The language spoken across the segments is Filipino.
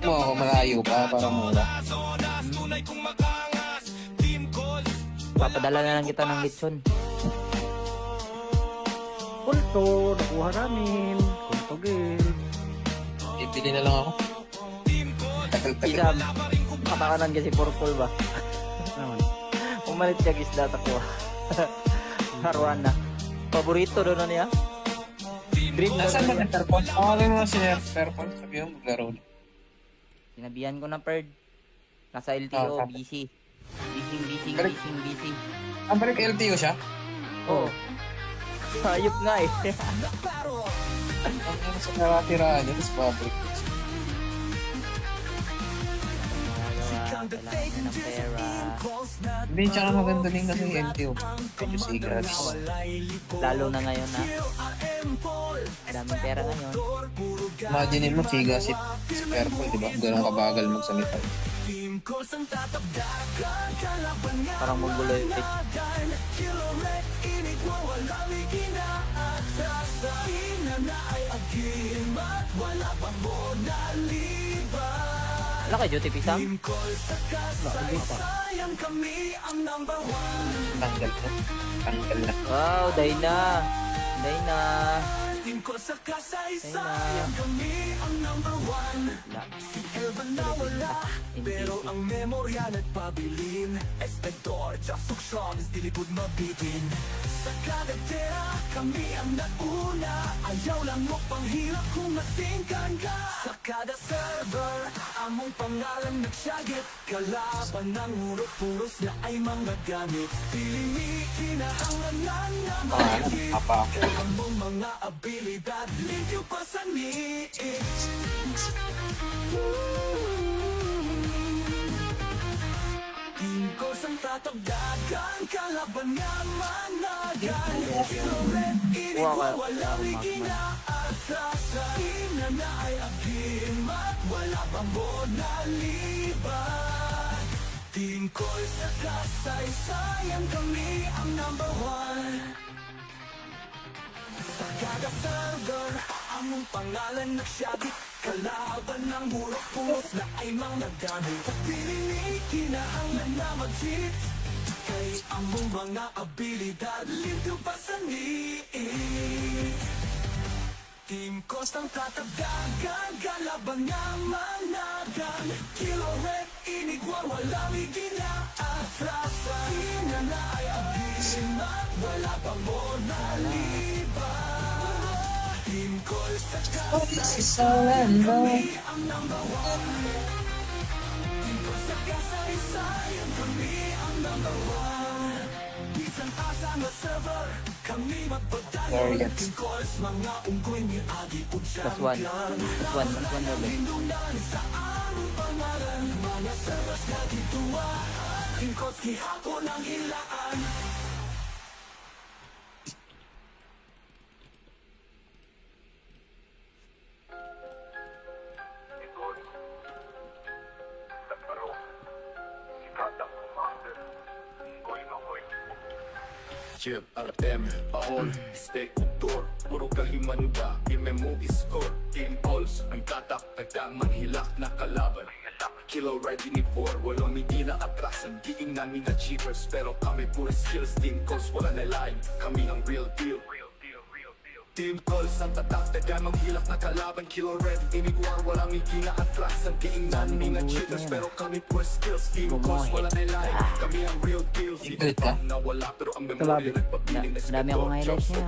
mo ako malayo pa para mura. Papadala na lang kita ng lechon. Pulto, nakuha namin. Kuntugin. Bibili na lang ako. Isam, katakanan kasi purple ba? Naman. Umalit siya isda sa kuha. Haruan na. Paborito doon na niya. Green na Nasaan ba doon. na Fairphone? Awalin mo na si Fairphone. Sabi mo, maglaro na. Sinabihan ko na Perd. Nasa LTO, sabi. busy. Balik. Busy. Ang balik LTO siya? Oo. Hayop nga eh. Ang ano sa naratirahan niya, tapos babalik. Kailangan ng pera. Hindi, tsaka maganda din kasi yung LTO. Medyo sigas. Lalo na ngayon na. Daming pera ngayon. Imagine mo, sigas si Fairphone, di ba? Ganun kabagal magsalita. Parang magulo eh. Wala kay Duty Pisang? Tanggal na. Tanggal na. Wow, Dayna. Dayna. Pero ang memorya nagpabilin Espector, Jaksok Shams, dilipod mabitin Sa kagatera, kami ang nauna Ayaw lang mo panghirap kung masingkan ka Sa kada server, among pangalan nagsyagit Kalaban ng urot-puros na ay mga gamit Piling kinahanglan na mahigit Apa? Kaya mong mga abilidad, limpyo pa sa niit Team ko sang tatagdagan, kalaban nga managan Red, inigwa, walang ikinaatasan Na na ay agim at wala pang bonaliban Team ko sa kasaysayan, kami ang number one Sa kada server, among pangalan nagsyagit Kalaban ng murok-puros na ay mga gamit Piling kinahanglan na mag-cheat Kay among mga abilidad Limpyo pa sa niit Team Coast ang tatagdagan Kalaban nga managan Kilo Red, inigwa, walang ikinaatasan Ina na ay abisin at wala pang bonaliban Team Coast sa kasaysayan Kami ang number one Team Coast sa kasaysayan Kami ang number one Isang asa nga server Kami magpagdayon Team Coast mga unggoy ni Agi po Plus one. Plus one na ulit. Pindunan sa aming pangalan Mga servers na dituwa Team Coast kihapon ang hilaan Chip, RM, Paol, Steak, Tour Puro kahimanuga, ime mo score Team Pulse, ang tatak, nagdamang hilak na kalaban Kilo ready ni Four, walang hindi na atrasan Diing namin na cheapers, pero kami puro skills Team Calls, wala na line, kami ang real deal Team Calls, ang tatak, nagdamang hilak na kalaban Kilo Red, Imigwar, walang hindi na atrasan Diing namin na cheaters, pero kami puro skills Team Calls, wala na line, kami ang real deal Galit ka? Nawala pero ang memorya nagpabiling Dami akong highlights niya.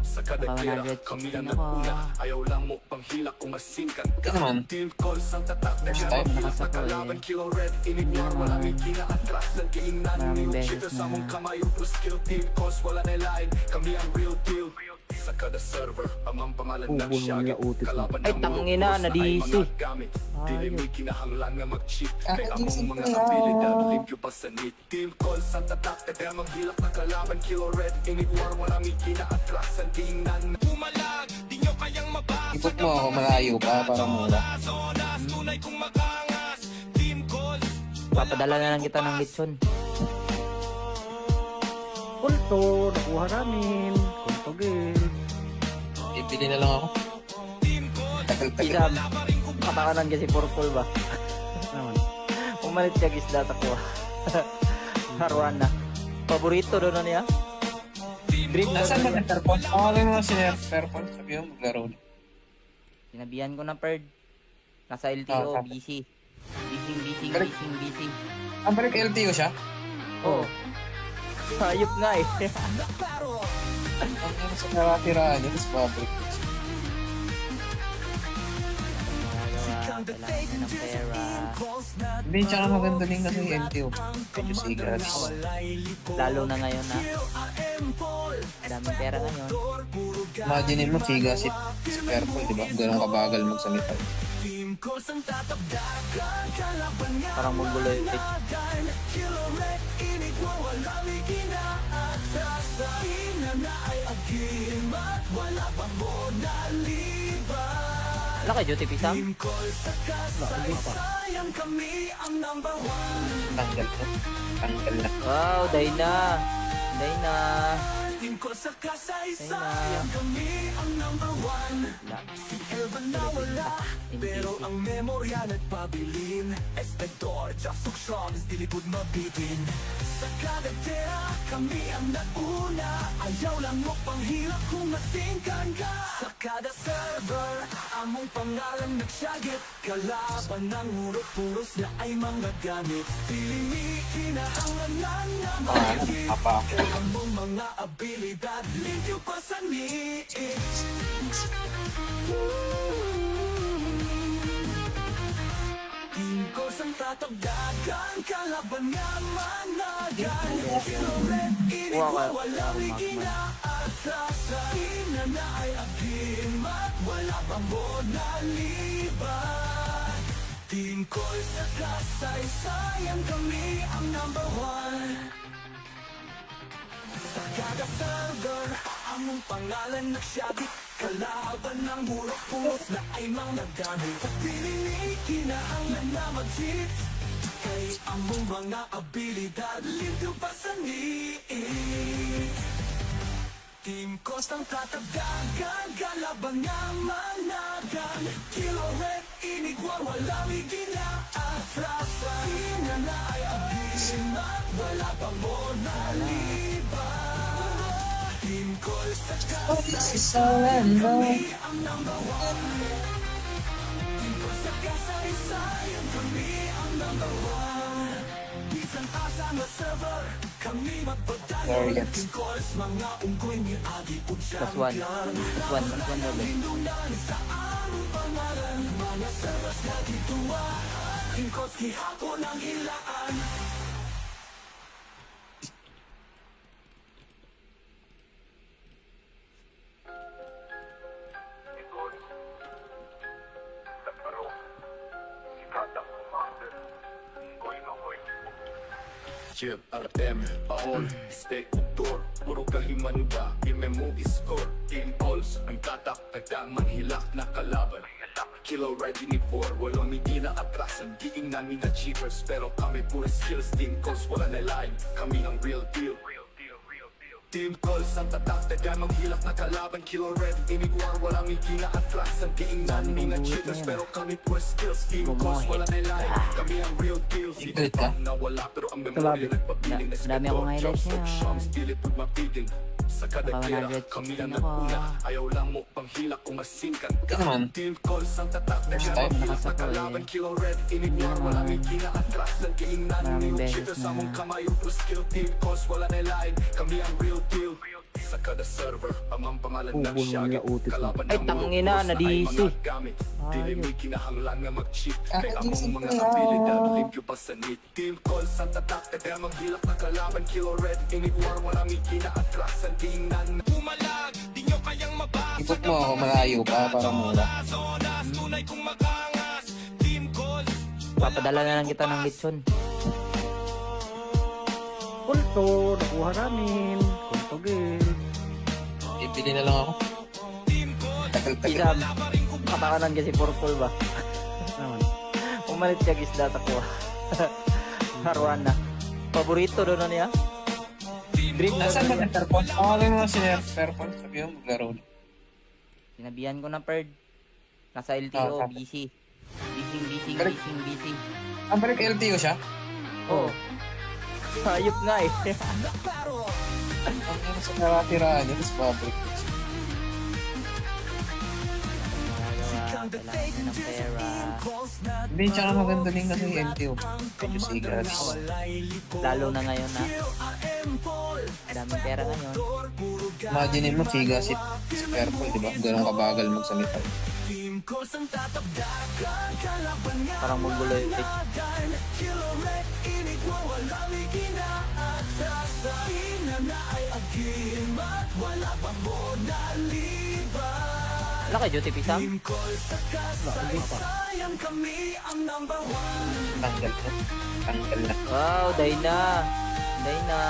Sa kada Baka kera, 100 kami ang din ako. naguna Ayaw lang mo panghilak kung masingkan Ito naman. Team calls ang tatak na Next siya time. Hilak na Nakasako eh. kalaban, kilo red Inigwar, walang ikinaatras Nagkiingnan Maraming yung beses cheaters na- Among kamay, plus skill Team calls, wala na line Kami ang real deal Sa kada server, amang pangalan ng Ubol syagit niya, utit Kalaban Ay, ng tangina, murok-puros na ay na-DC. mga gamit Dili may kinahanglan nga mag-cheat Kay among isip mga ko yan. abilidad Limpyo pa sa need Team calls ang tatak Kaya maghilak na kalaban Kilo red, inigwar, walang ikinaatras Tingnan Pumalag, di nyo kayang mabasa Ikot mo ako malayo pa para mura. Tunay kong magangas Team Calls Papadala na lang kita ng lechon. Pulto, nakuha namin. Kuntugin. Bibili na lang ako. Team Calls Isam, katakanan kasi purple ba? Naman. Umalit siya gisda sa kuha. Arwana. Paborito doon na niya. Green Nasaan ba na na Fairpont? Pangalan mo si Fairpont. Sabi mo, maglaro na. Sinabihan ko na Perd. Nasa LTO, Ah, busy. Busy. Ang balik LTO siya? Oo. Hayop nga eh. Ang ano sa nakatirahan niya, tapos babalik. Kailangan niya ng pera. Hindi, tsaka maganda din kasi LTO. Medyo sigas. Lalo na ngayon na. Daming pera ngayon. Imagine mo, sigas si Fairpont, di ba? Ganun kabagal magsalita. Parang monggulo yung pitch. Wala kay Duty Pisang? Tanggal to. Tanggal na. Wow, Dayna. Dayna. Pero ang memorya nagpabilin Espector, Jasok Shroms, dilipod mabitin Sa kadatera, kami ang nauna Ayaw lang mo panghilak kung masingkan ka Sa kada server, among pangalan nagsyagit Kalaban ng urot-puros na ay mga gamit Pilimi, kinahanglanan na mahigit Apa. Among mga abilidad, limpyo pa sa niit Team ko sang tatagdagan, kalaban nga managan Red, walang ginaatrasan na ay agimat, wala pang bonaliban Team ko sa kasaysayan, kami ang number one Sa kada server, among pangalan nagsyagit Kalaban ng murok-puros na ay mga gamit Pilinig, kinahanglan na mag-cheat Kay among mga abilidad, limpyo pa sa niit Team Kostang tatagdagan, kalaban nga managan Kilo Red, inigwa, walang iginaatrasan Ina na ay agimat, wala pang bonaliban Team Call sa kasaysayan, kami ang number one Team Call sa kasaysayan, kami ang number one Bisan asa nga server, kami magpadayon Team Calls, mga ungkoy ni Agi Plus one. Plus one daw. Lindunan sa aming pangalan Mga servers na gituwa Team Calls, gihapon ang hilaan Chip, Artem, Paol, Steak, Tour Puro kahimanuda, imemo score Team Calls, ang tatak, nagdamang hilak na kalaban Kilo ready ni Por, walang hindi na atrasan Diing namin na cheapers, pero kami puro skills Team Calls, wala na line, kami ang real deal Team Calls, ang tatak, nagdamang hilak na kalaban Kilo ready, inigwar, walang hindi na atrasan Diing namin na cheapers, pero kami puro skills Team Calls, wala na line, kami ang real deal Galit ka? Nawala pero ang memorya nagpapiling Dami akong highlights niya. Sa kada Baka tira, 100 kami din ang ako. naguna Ayaw lang mo panghilak kung masingkan ka Ito naman. Team calls ang tatak na First siya time. Hilak na Nakasako kalaban, eh. kilo red Inigwar, walang ikinaatras Nagkiingnan, Maraming new beses cheaters na- Among kamay, plus skill Team calls, wala na line Kami ang real deal Sa kada server, amang pangalan ng syagit Kalaban Ay, ng tangina, mulupos na ay na-DC. mga gamit Dili may kinahanglan nga mag-cheat Kay Ah, among isip mga ko yan. abilidad Limpyo pa sa need Team calls ang tatak Kaya maghilak na kalaban Kilo red, inigwar, walang ikinaatras Tingnan Pumalag, di nyo kayang mabasa Ikot mo ako malayo pa para mura. Zonas, tunay kong magangas Team calls, Papadala na lang kita ng litson. Pulto, nakuha namin. Kuntugin. Ibili na lang ako. Tagal-tagal. Isam, katakanan kasi purple ba? Naman. Umalit siya gisda sa kuha. Arwana. Paborito doon na niya. Green Nasaan ba na Fairpont? Pangalan mo si Fairpont. Sabi mo, maglaro na. Sinabihan ko na Perd. Nasa LTO, Ah, busy. Busy. Balik. Ang balik LTO siya? Oo. Hayop nga eh. Ang ina sa natiraan niya, tapos babalik. Kailangan ng pera. Hindi, tsaka maganda din kasi yung LTO. Medyo sigas. Lalo na ngayon na. Daming pera ngayon. Imagine mo, sigas si Purple, di ba? Ganun kabagal magsalita. Parang magulo eh. Wala kay Duty Pisang? Tanggal na. Tanggal na. Wow, Dayna. Dayna.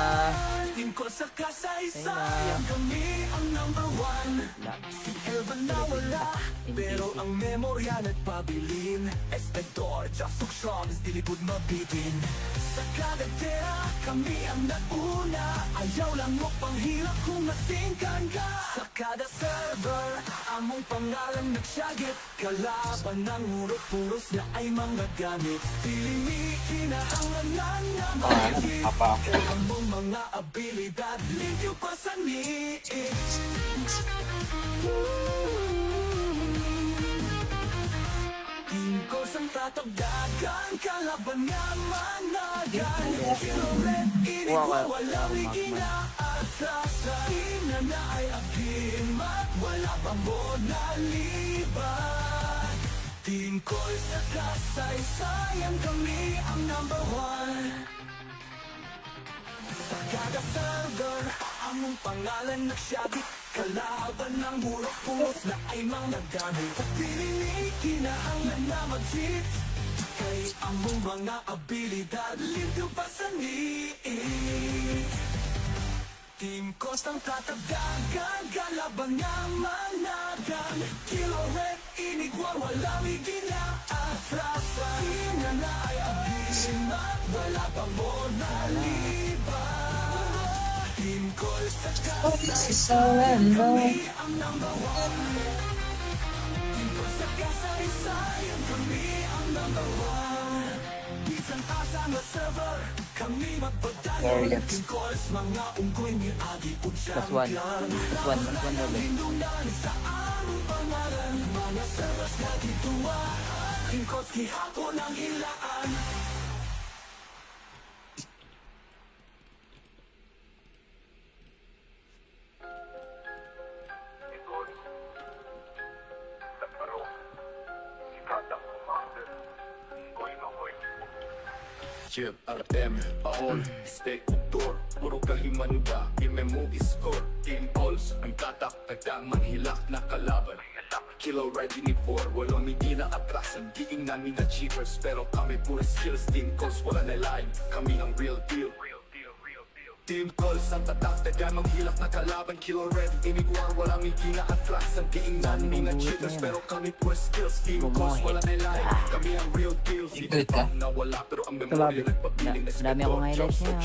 Wala. Pero ang memorya nagpabilin Espector, Jasok Shroms, dilipod mabitin Sa kagatera, kami ang nauna Ayaw lang mo panghirap kung masingkan ka Sa kada server, among pangalan nagsyagit Kalaban ng urot-puros na ay mga gamit Piling kinahanglan na mahigit Apa? Kailan mong mga abilidad, limpyo pa sa niit Tingkos ang tatagdagan, kalaban nga managan Red, inigwa, walang ikinaatasan na ay agimat, wala bang monaliban Tingkos sa kasaysayan, kami ang number one Sa kada server, among pangalan nagsyagit Kalaban ng hurok-puros na ay mga gamit Piling kinahanglan na mag-cheat Kay among mga abilidad limpyo pa sa niit Team Coast ang tatagdagan Kalaban nga managan Kilo Red, inigwa, walang ikinaatasan Ina na ay abisin at wala pang monaliban Team Coast sa kasaysayan kami ang number one Team Coast sa kasaysayan kami ang number one Isang asa nga server kami magpadayon Team Coast mga unggoy ni Adi po Plus one. Plus one na ba? Pindunan sa aming pangalan Mga servers na dituwa Team Coast kihapon ang hilaan Chip, RM, Paol, Spector Puro kahimanuda, imemo score Team Pulse, ang tatak, nagdamang hilak na kalaban Kilo ready ni Por, walang hindi na atrasan Diing namin na cheaters, pero kami puro skills Team Pulse, wala na line, kami ang real deal Team Pulse, ang tatak, nagdamang hilak na kalaban Kilo red, imigwar, walang hindi na atrasan Diing namin na cheaters, pero kami puro skills Team Pulse, wala na line, kami ang real deal Ingrid ka? Nawala, pero ang memorya nagpabiling Dami akong highlights niya.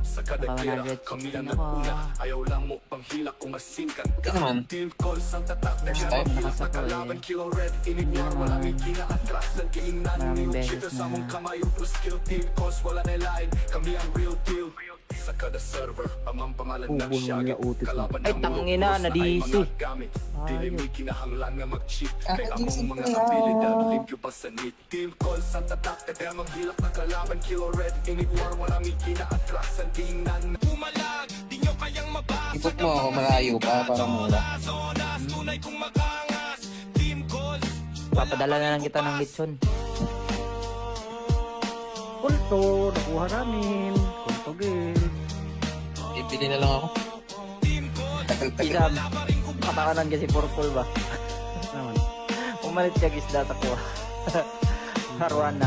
Sa kada Baka kira, 100 kami ang din ako. naguna Ayaw lang mo pang hilak kung masingkan Ito naman. Team calls ang tatak na time. hilak na kalaban Kilo red, inigwar, walang ikinaatras Nagkiingnan Maraming yung beses cheaters na- Among kamay plus skill Team calls, wala na line Kami ang real deal Sa kada server, amang pangalan ng syagit Kalaban Ay, ng tangina, mulok, na ay DC. mga gamit Dili may kinahanglan nga mag-cheat Kay Ah, among DC mga pala. abilidad Limpyo pa sa need Team calls ang tatak na hilak na kalaban Kilo red, inigwar, walang ikinaatras Nagkiingnan Pumalag, di nyo kayang mabasa Ikot mo ako malayo pa para mula. Zonas, tunay kong magangas Team calls, Papadala na lang kita ng litson. Kulto, nakuha namin. Kuntugin. Ibili na lang ako. Tagal-tagal. Isam, katakanan kasi purple ba? Naman. Umalit siya gisda sa kuha. Harwana.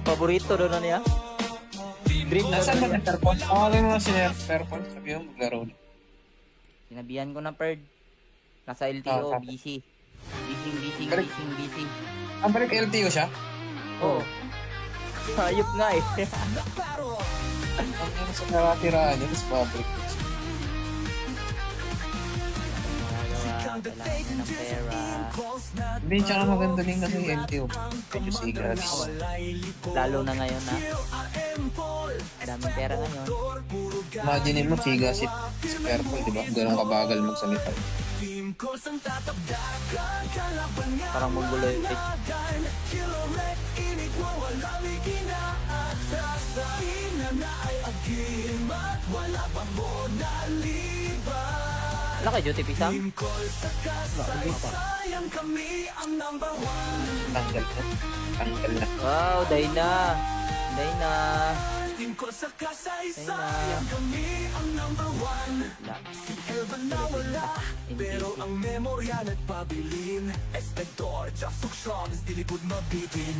Paborito doon na niya? Dream Nasaan ba doon na yung Purple? Pangalan mo na si Purple. Sabi mo, maglaro na. Sinabihan ko na Perd. Nasa LTO, Ah, busy. Balik. Busy. Ang balik LTO siya? Oo. Hayop nga eh. Ang ina sa natiraan niya, tapos babalik. Kailangan niya ng pera. Hindi, tsaka maganda din kasi LTO. Medyo sigas. Lalo na ngayon na. Daming pera ngayon. Imagine mo, sigas si Purple, di ba? Ganun kabagal magsalita. Parang monggulo yung pitch. Wala kay Duty Pisang? Tanggal na. Tanggal na. Wow, Dayna. Dayna. Pero ang memorya nagpabilin Espector, Jasok Shroms, dilipod mabitin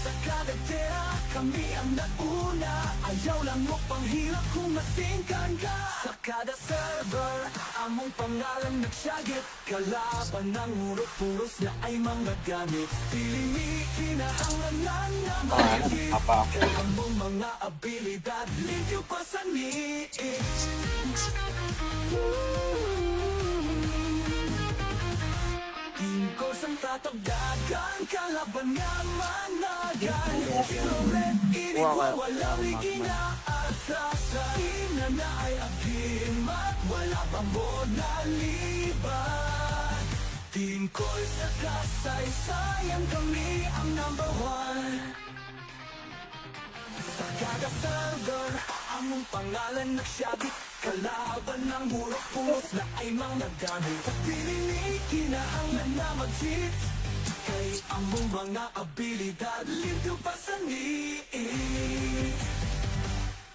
Sa kagatera, kami ang nauna Ayaw lang mo panghilak kung masingkan ka Sa kada server, among pangalan nagsyagit Kalaban ng urot-puros na ay mga gamit Pilimi, kinahanglanan na mahigit Apa. Kaya mong mga abilidad, limpyo pa sa niit Team ko sang tatagdagan, kalaban nga managan Red, walang ginaatrasan na ay agimat, wala bang bonaliban Team ko sa kasaysayan, kami ang number one Sa kada server, among pangalan nagsyabit Kalaban ng murok-puros na ay mga gamit Pininig, kinahanglan na mag-cheat Kay among mga abilidad, limpyo pa sa niit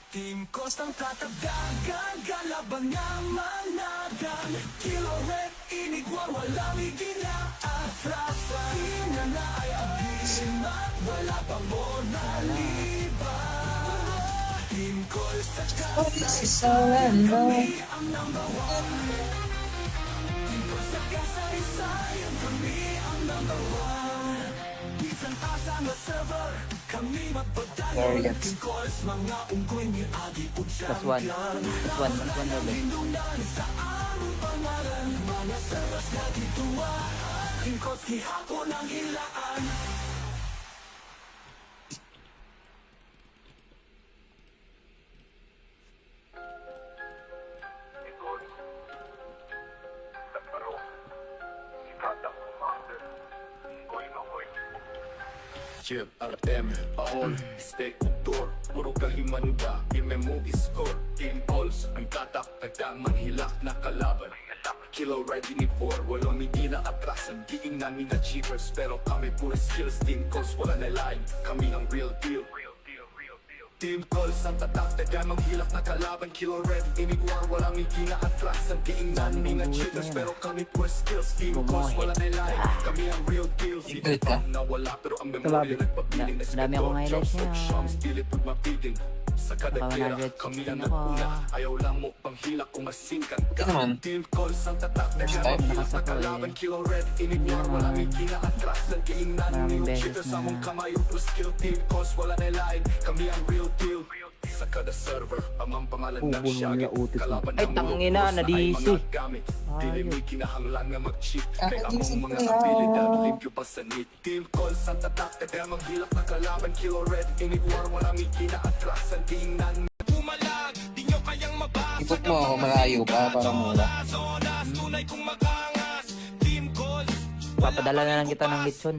Team Kostang tatagdagan, kalaban nga managan Kilo Red, inigwa, walang iginaatrasan Ina na ay agimat, wala pang bonaliban Team Call sa kasaysayan, kami ang number one Team Call sa kasaysayan, kami ang number one Bisan asa nga server, kami magpagdayo Team Calls, mga ungkoy ni Adi Plus one. Plus one daw ba? Pinundan sa aming pangalan, mga servers na dituan Team Calls, kihapon ang hilaan Chip, Artem, Paol, Spector, puro kahimanuda, imemo score, team calls, ang tatak, nagdamang hilak na kalaban. Kilo ready ni Por, walang hindi na atrasan, diing namin na cheapers, pero kami puro skills, team calls, wala na line, kami ang real deal. Team calls, ang tatak, nagdamang hilak na kalaban, kilo ready, inigwar, walang hindi na atrasan, diing namin na cheapers, pero kami puro skills, team calls, wala na line, kami ang real deal. Secret ka? Nawala pero ang memorya nagpabiling Dami akong highlights niya. Sa kada Baka tira, 100 kami din ang ako. naguna Ayaw lang mo panghilak kung masingkan Ito naman. Team calls ang tatak na Next siya time. Mahilak na kalaban, kilo red Inigwar, walang ikinaatras Nagkiingnan, Maraming yung beses cheaters na- Among kamay, plus skill Team calls, wala na line Kami ang real deal Sa kada server, amang pangalan ng Ubol syagit nila utis Kalaban Ay, ng tangina, mulupos na ay na-DC. mga gamit Dili Ayun. may kinahanglan nga mag-cheat Ah, Kaya DC among mga kaya. abilidad Limpyo pa sa need Team calls ang tatak Kaya maghilak na kalaban Kilo red, inigwar, walang ikinaatras Tingnan Ikot mo ako malayo pa para mura. Papadala na lang kita ng lechon.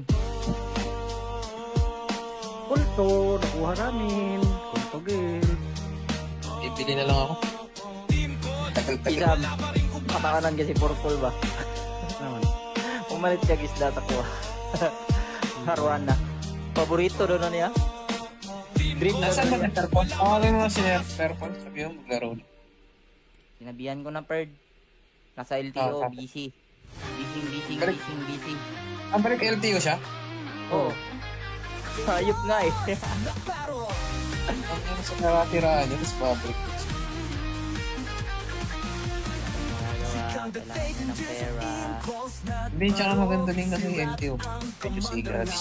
Kulto, nakuha namin. Kuntugin. Ibili na lang ako. Tagal-tagal. Isam, katakanan kasi purple ba? Naman. Umalit siya gisda ta ko. Harwan na. Paborito doon na niya. Dream na Nasaan ba niya. na Purple? Pakawin mo si Purple. Sabi mo, maglaro na. Sinabihan ko na Perd. Nasa Ah, LTO, tapos? busy. Busy. Balik. Ang balik LTO siya? Oo. Hayop nga eh. Ang ano sa nakatiraan niya, tapos babalik. Kailangan niya ng pera. Hindi, tsaka maganda din kasi LTO. Medyo sigas.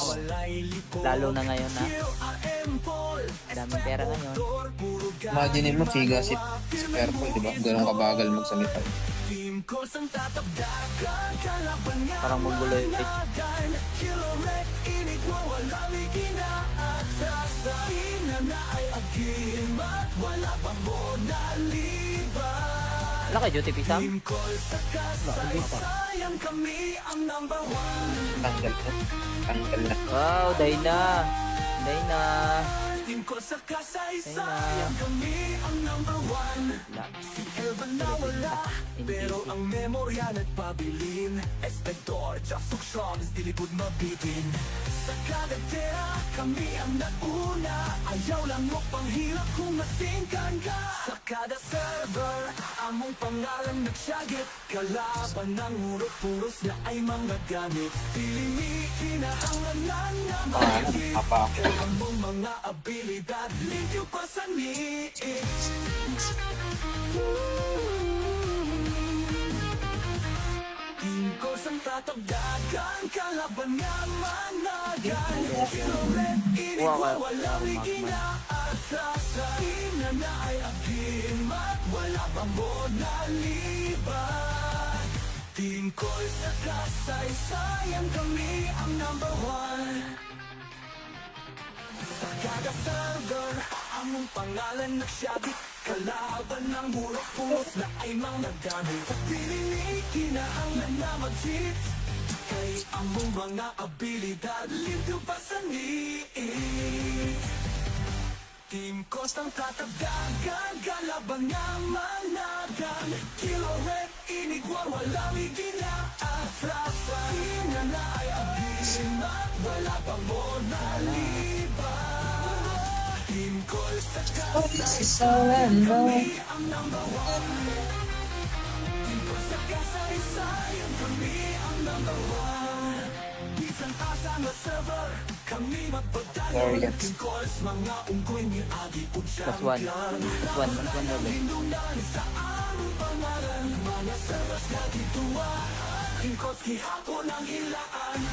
Lalo na ngayon na. Daming pera ngayon. Imagine mo, sigas si Purple, di ba? Ganun kabagal magsalita. Team Coles ang tatabdakan, kalaban nga Parang mongoloid. mananagan. Kilo Red, inigwawalang ikinaatasahin na na ay agim at wala pang monaliban. Wala kay Duty Pisang? Team Coles sa kasaysayan, kami ang number one. Tanggal na. Tanggal na. Wow, Dayna. Dayna. Team Coles sa kasaysayan, kami ang number one. Wala. Si Elvan na wala, pero ang memorya nagpabilin. Espector, Jackson, di likod mabitin. Sa kadatera, kami ang nauna. Ayaw lang mo panghirap kung masingkan ka. Sa kada server, among pangalan nagsyagit. Kalaban ng urot-puros na ay mga gamit. Pilimi, kinahanglan na mahigit. Apa ako. Kaya mong mga abilidad, limpyo pa sa niit. Team Coles ang tatagdagan, kalaban nga managan. Kilo Red, inigwawalang ikinaatasahin na na ay agim at wala pang monaliban. Team Coles sa kasaysayan, kami ang number one. Sa kada server, among pangalan nagsyabit. Kalaban ng murok-puros na ay mga gamit. Pilinig, kinahanglan na mag-cheat. Kay among mga abilidad, limpyo pa sa niit. Team Coles ang tatabdagan, kalaban nga managan. Kilo Red, inigwawalang ikinaatasahin na na ay agim at wala pang monaliban. Team Coles sa kasaysayan, kami ang number one. Team Coles sa kasaysayan, kami ang number one. Bisan asa nga server, kami magpadayon. Team Coles, mga unggoy ni Agi Plus one. Plus one. Plus one level. Lindunan sa aming pangalan, mga servers na dituwa. Team Coles, gihapon ang hilaan.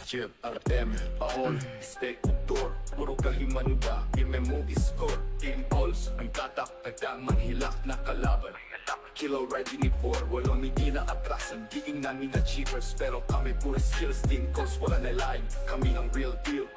Chip, Artem, Ahol, Spector, puro kahimanuda, imemo score. Team Coles, ang tatak, nagdamang hilak na kalaban. Kilo ready ni Four, walang hindi na atrasan. Diing namin na cheapers, pero kami puro skills. Team Coles, wala na line, kami ang real deal.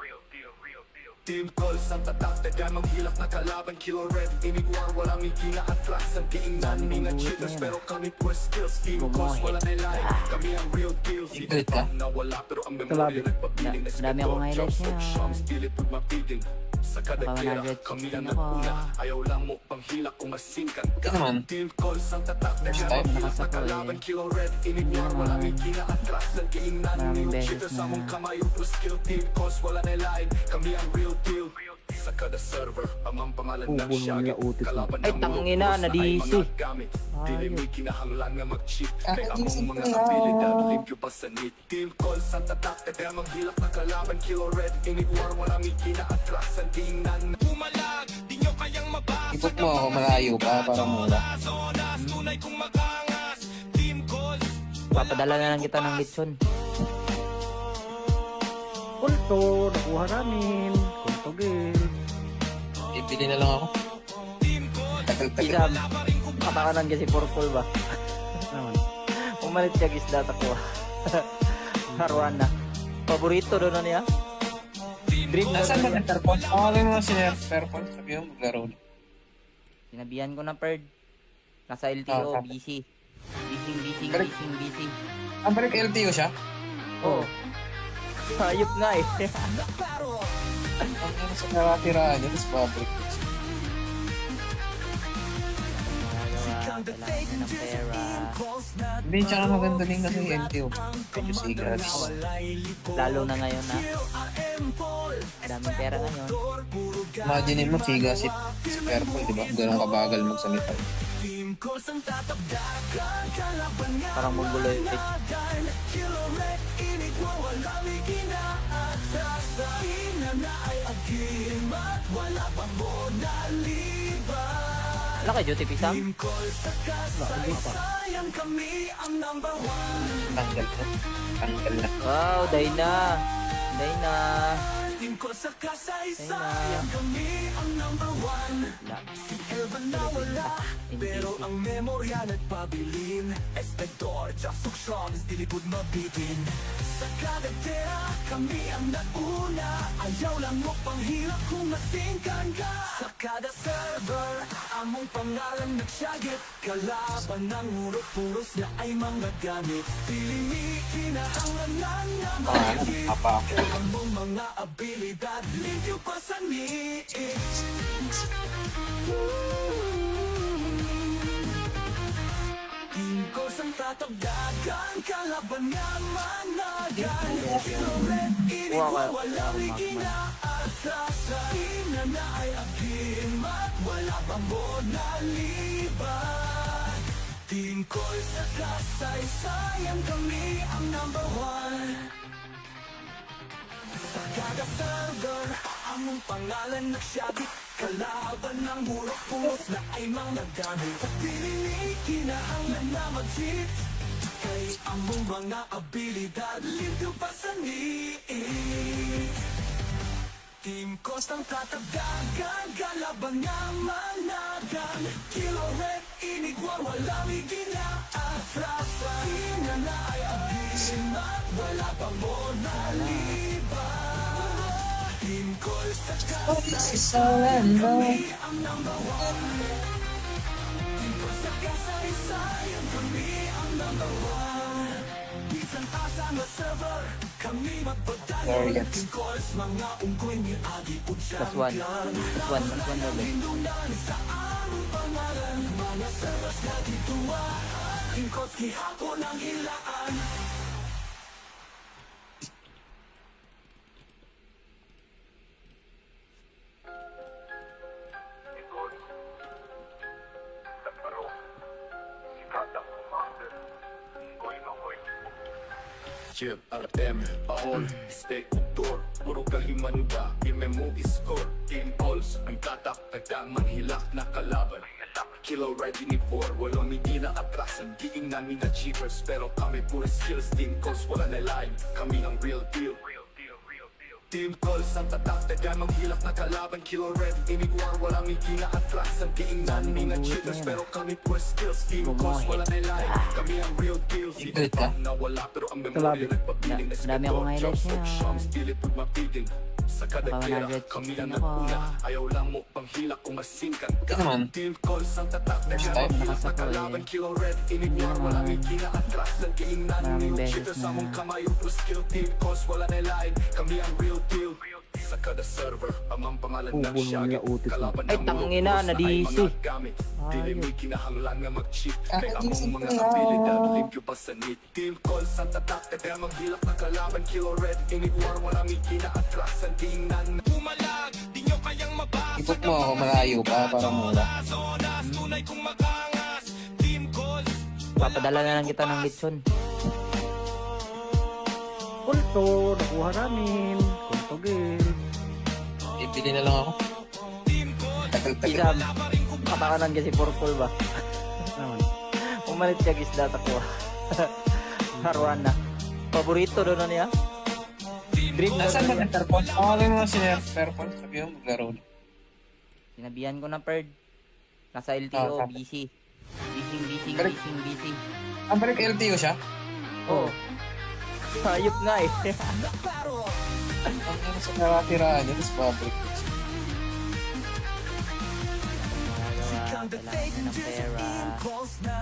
Team Coles, ang tatak, nagdamang hilak na kalaban. Kilo red, inigwar, walang hindi na atrasan. Diing namin na cheapers, pero kami puro skills. Team Coles, wala na line, kami ang real deal. Ikot ka? Nawala, pero ang memorya nagpabiling. Dami akong highlights niya. Sa kada Baka tira, 100 kami din ang ako. naguna. Ayaw lang mo pang hilak kung masingkan ka. Ito naman. Team Coles ang tatak, nagdamang hilak na kalaban. Kilo red, inigwar, walang hindi na atrasan. Diing namin Maraming yung beses cheaters, na. among kamay yung plus skill. Team Coles, wala na line, kami ang real deal. Sa kada server, amang pangalan ng Ubol syagit. mga utis mo. Kalaban Ay, ng tangina, mulok-pulos na ay na-DC. mga gamit. Dili may kinahanglan nga mag-cheat. Kaya Ah, among mga DC abilidad, kaya. limpyo pa sa need. Team Coles ang tatak, nagdamang hilak na kalaban. Kilo red, inigwar, walang ikinaatras. Tingnan na Pumalag, di nyo kayang mabasa. Ikot mo ako, malayo pa para mura. Zonas, tunay kong makangas. Team Coles, Papadala na lang kita ng lechon. Kulto, nakuha namin. Kuntugin. Ibili na lang ako. Tagal-tagal. Isam. Kapakanan kasi purple ba? Naman. Umalit siya gisda sa kuha. Arwana. Paborito doon na niya. Dream na Nasaan ba doon. ng Fairphone? Awalin mo si Fairphone. Sabi mo, maglaro na. Sinabihan ko na Perd. Nasa LTO, Ah, busy. Balik. Busy. Ah, balik LTO siya? Oo. Hayop nga eh. Ang ano sa naratirahan niya, tapos babalik. Kailangan niya ng pera. Hindi, tsaka maganda din kasi yung LTO. Medyo sigas. Lalo na ngayon na. Daming pera ngayon. Imagine mo, sigas si Fairphone, di ba? Ganun kabagal magsalita. Team Coles ang tatabdakan, kalaban nga Parang mongoloid. managan. Kilo red, inigwawalang ikinaatasahin na na ay agim at wala pang monaliban. Wala kay Duty Pisang? Team Call sa kasaysayan, kami ang number one. Tanggal na. Tanggal na. Wow, Dayna. Dayna. Team Call sa kasaysayan, kami ang number one. Wala. Si Elvan na wala, pero ang memorya nagpabilin. Espector, Jasok Shams, dilipod mabitin. Sa kagatera, kami ang nauna. Ayaw lang mo panghirap kung masingkan ka. Sa kada server, among pangalan nagsyagit. Kalaban ng urot-puros na ay mga gamit. Piling kinahanglan na mahigit. Apa? Kaya mong mga abilidad, limpyo pa sa niit. Team ko sang tatagdagan, kalaban nga managan. Red, walang ikinaatasan. Na ay agimat, wala bang monaliban. Team ko sa kasaysayan, kami ang number one. Sa kada server, among pangalan nagsyagit. Kalaban ng murok-puros na ay mga gamit. At pininig, kinahanglan na mag-cheat. Kay among mga abilidad, limpyo pa sa niit. Team Coast ang tatagdagan, kalaban nga managan. Kilo Red, inigwa, walang iginaatras. Ina na ay agin at wala pang monaliban. Team Coast sa kasaysayan, kami ang number one. Team Coast sa kasaysayan, kami ang number one. Bisan asa nga server, kami magpadayon. Team Coast, mga unggoy ni Agi po Plus one. Plus one. Plus one ulit. Pindulan sa aming pangalan, mga servers na dituwa. Team Coast, gihapon ang hilaan. Chip, RM, Paol, Spector, puro kahimanuda, imemo score, Team Pulse, ang tatak, nagdamang hilak na kalaban. Kilo ready ni Four, walang hindi na atrasan, diing namin na cheapers, pero kami puro skills, Team Pulse, wala na line, kami ang real deal. Team Pulse, ang tatak, nagdamang hilak na kalaban, Kilo Red, imigwar, walang hindi na atrasan, diing namin na cheapers, pero kami puro skills, Team Pulse, wala na line, kami ang real deal. Galit ka? Nawala pero ang memorya nagpabiling. Dami akong highlights niya. Sa kada Baka kira, 100 kami ang ako. naguna. Ayaw lang mo panghila kung masingkan ka. Ito naman. Team calls ang tatak na First siya time. mahilak na Nakasako kalaban. eh. Kilo red, inigwar, Hindi walang naman. ikinaatras. Nagkiingnan Maraming yung beses cheaters sa na- mong kamay. Plus skill, team calls, wala na line. Kami ang real deal. Sa kada server, amang pangalan ng Ubol mo niya, siyagit. utis mo. Kalaban Ay, ng tangina, mulok, na ay DC. mga gamit. Dili Ayun. may kinahanglan nga mag-cheat. Ah, Kay DC among mga pala. abilidad, limpyo pa sa need. Team calls ang tatak, kaya maghilak na kalaban. Kilo red, inigwar, walang ikinaatras. Ang tingnan Pumalag, di nyo kayang mabasa. Ikot mo ako malayo pa para mura. Zonas, tunay kong magangas. Team Calls, Papadala na lang kita ng lechon. Kulto, nakuha namin. Kuntugin. Ibili na lang ako. Tagal-tagal. Isam. Kapakanan kasi purple ba? Naman. Umalit siya gisda takwa. Harwana. Paborito doon na niya. Dream na Nasaan ba niya. ng Fairpon? Pakawalin mo si Fairpon. Sabi mo, maglaro na. Sinabihan ko na Perd. Nasa Ah, LTO, tapos. busy. Busy. Balik. Ang balik LTO siya? Oo. Hayop nga eh. Ang ano sa nakatiraan niya, tapos babalik. Kailangan ng pera.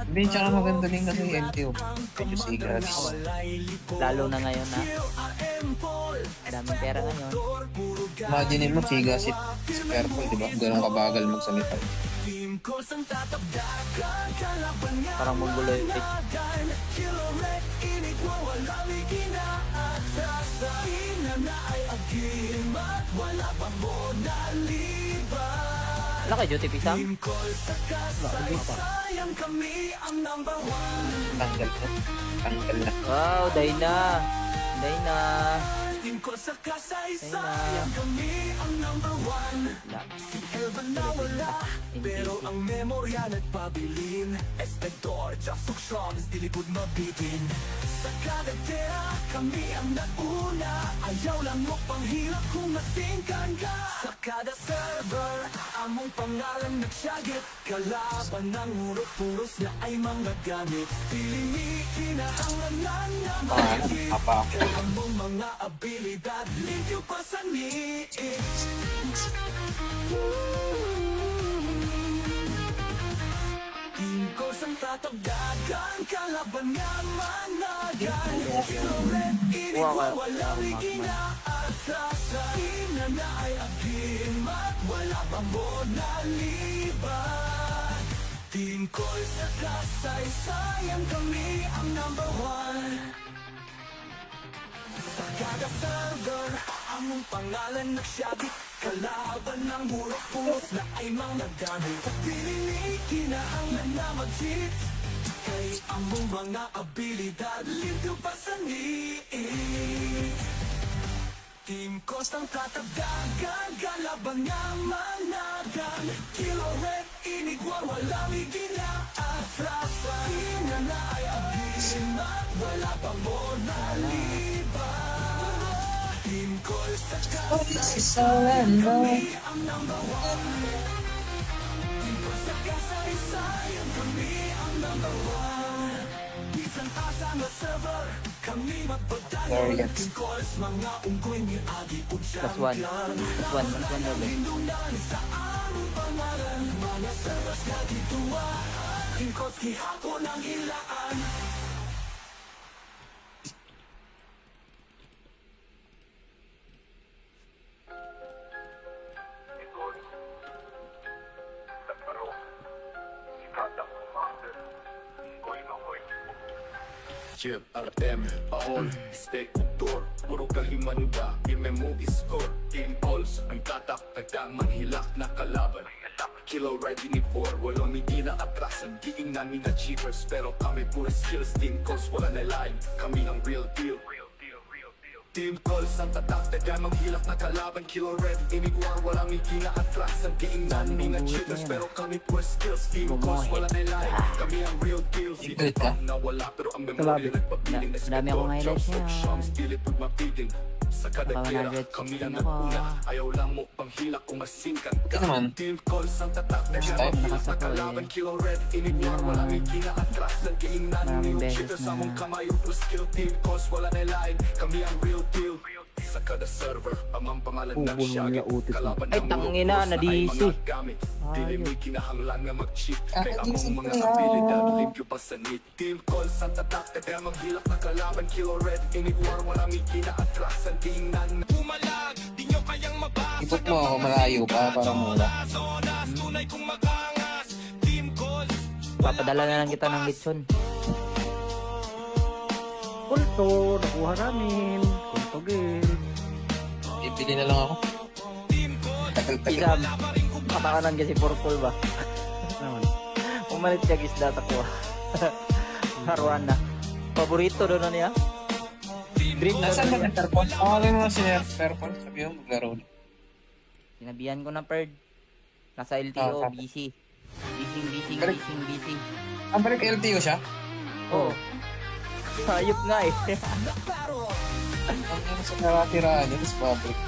Hindi, tsaka maganda din kasi LTO. Medyo sigas. Lalo na ngayon na. Daming pera ngayon. Imagine mo, siga si Fairpon, di ba? Ganun kabagal magsalita. Team Calls ang tatagdagan. Kalaban nga Parang mongoloid. managan. Kilo red, inigwa, walang ikinaatras. Ina na ay agimat, wala pang monaliban. Wala kay Duty Pisang? Team Calls sa kasaysayan, kami ang number one. Tanggal na. Tanggal na. Wow, Dayna. Dayna. Team ko sa kasaysayan, kami ang number one. Si Elvan nawala, pero ang memorya nagpabilin. Espector, Jackson, di likod mabitin. Sa kadatera, kami ang nauna. Ayaw lang mo panghilak kung masingkan ka. Sa kada server, among pangalan nagsyagit. Kalaban ng urot-puros na ay mga gamit. Piling kinahanglan na mahigit. Kaya mong mga abilidad, limpyo pa sa niit. Team ko sang tatagdagan, kalaban nga managan. Red, walang iginaatasan. Na ay agimat, wala bang bonaliban. Team ko sa kasaysayan, kami ang number one. Sa kada server, among pangalan nagsyabit. Kalaban ng hurok-puros na ay mga gamit. Pilinig, kinahanglan na mag-cheat. Kay among mga abilidad, limpyo pa sa niit. Team Kostang tatagdagan, kalaban nga managan. Kilo Red, inigwar, walang iginaatasan. Ina na ay agin at wala pang bonaliban. Team Kosta kasaysayan, kami ang number one. Team Kosta kasaysayan, kami ang number one. Isang asa na server, kami magpadayon. Team Kosta mga unggoy ni Agi Plus one. Plus one daw. Lindunan sa aming pangalan, mga servers na dituwa. Team Kosta kihapon ang hilaan. Chip, Artem, Paol, Spector, puro kahimanuda, imemo score, team calls, ang tatak, nagdamang hilak na kalaban. Kilo ready ni Por, walang hindi na atrasan, diing namin na cheapers, pero kami puro skills, team calls, wala na line, kami ang real deal. Team calls, ang tatak, nagdamang hilak na kalaban. Kilo red, inigwar, walang hindi na atrasan, diing namin na cheapers, pero kami puro skills, team calls, wala na line, kami ang real deal. Ikulit ka? Nawala pero ang memorya nagpabiling. Dami akong highlights niya. Pilit pag mapiling. Sa kada Baka tira, 100 kami din ang ako. naguna. Ayaw lang mo pang hilak kung masingkan ka. Ito naman. Team calls ang tatak, nagdamang hilak na kalaban. Kilo red, inigwar, walang hindi na atrasan. Diing namin Maraming yung beses cheaters, na. among kamay yung plus skill. Team calls, wala na line, kami ang real deal. Sa kada server, amang pangalan ng Ubol syagit. mga utis na. Kalaban Ay, ng tangina, ulos na ay na-DC. mga gamit. Dili may kinahanglan nga mag-cheat. Kaya among DC mga kaya. abilidad, limpyo pa sa need. Team call sa tatak, nagdamang hilak na kalaban. Kilo red, inigwar, walang ikina-atrasan. Tingnan na Pumalag, di nyo kayang mabasa. Ikot mo ako, malayo pa, para mura. Zonas, tunay kong makangas. Team calls, Papadala na lang kita ng lechon. Pulto, nakuha namin. Kuntugin. Ibili na lang ako. Tagal-tagal. Isam, kapakanan kasi purple ba? Naman. Umalit siya gisda sa kuha. Arwana. Paborito doon na niya. Dream na Nasaan ba doon. ng Fairphone? Awalin mo na si Fairphone. Sabi mo, maglaro na. Sinabihan ko na Perd. Nasa LTO, Ah, busy. Balik. Busy. Ang balik LTO siya? Oo. Hayop nga eh. Ang ano sa natiraan niya, tapos babalik.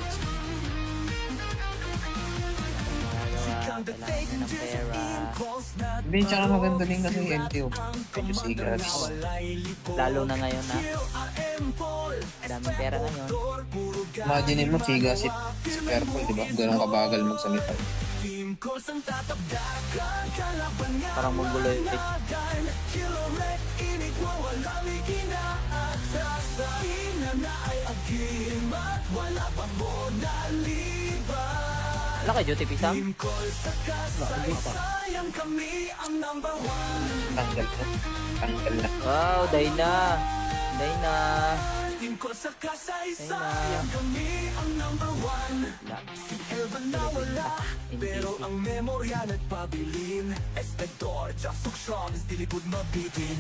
Kailangan niya ng pera. Hindi, tsaka maganda din kasi yung LTO. Medyo sigas. Lalo na ngayon na. Daming pera ngayon. Imagine mo, sigas si Fairphone, di ba? Ganun kabagal magsalita. Parang magulo eh. Wala ka duty pisang? Tanggal na. Tanggal na. Wow, day na. Day na. Team ko sa kasaysayan, kami ang number one. Wala. Si Elvan na wala, pero ang memorya nagpabilin. Espector, Jasok Shroms, dilipod mabitin.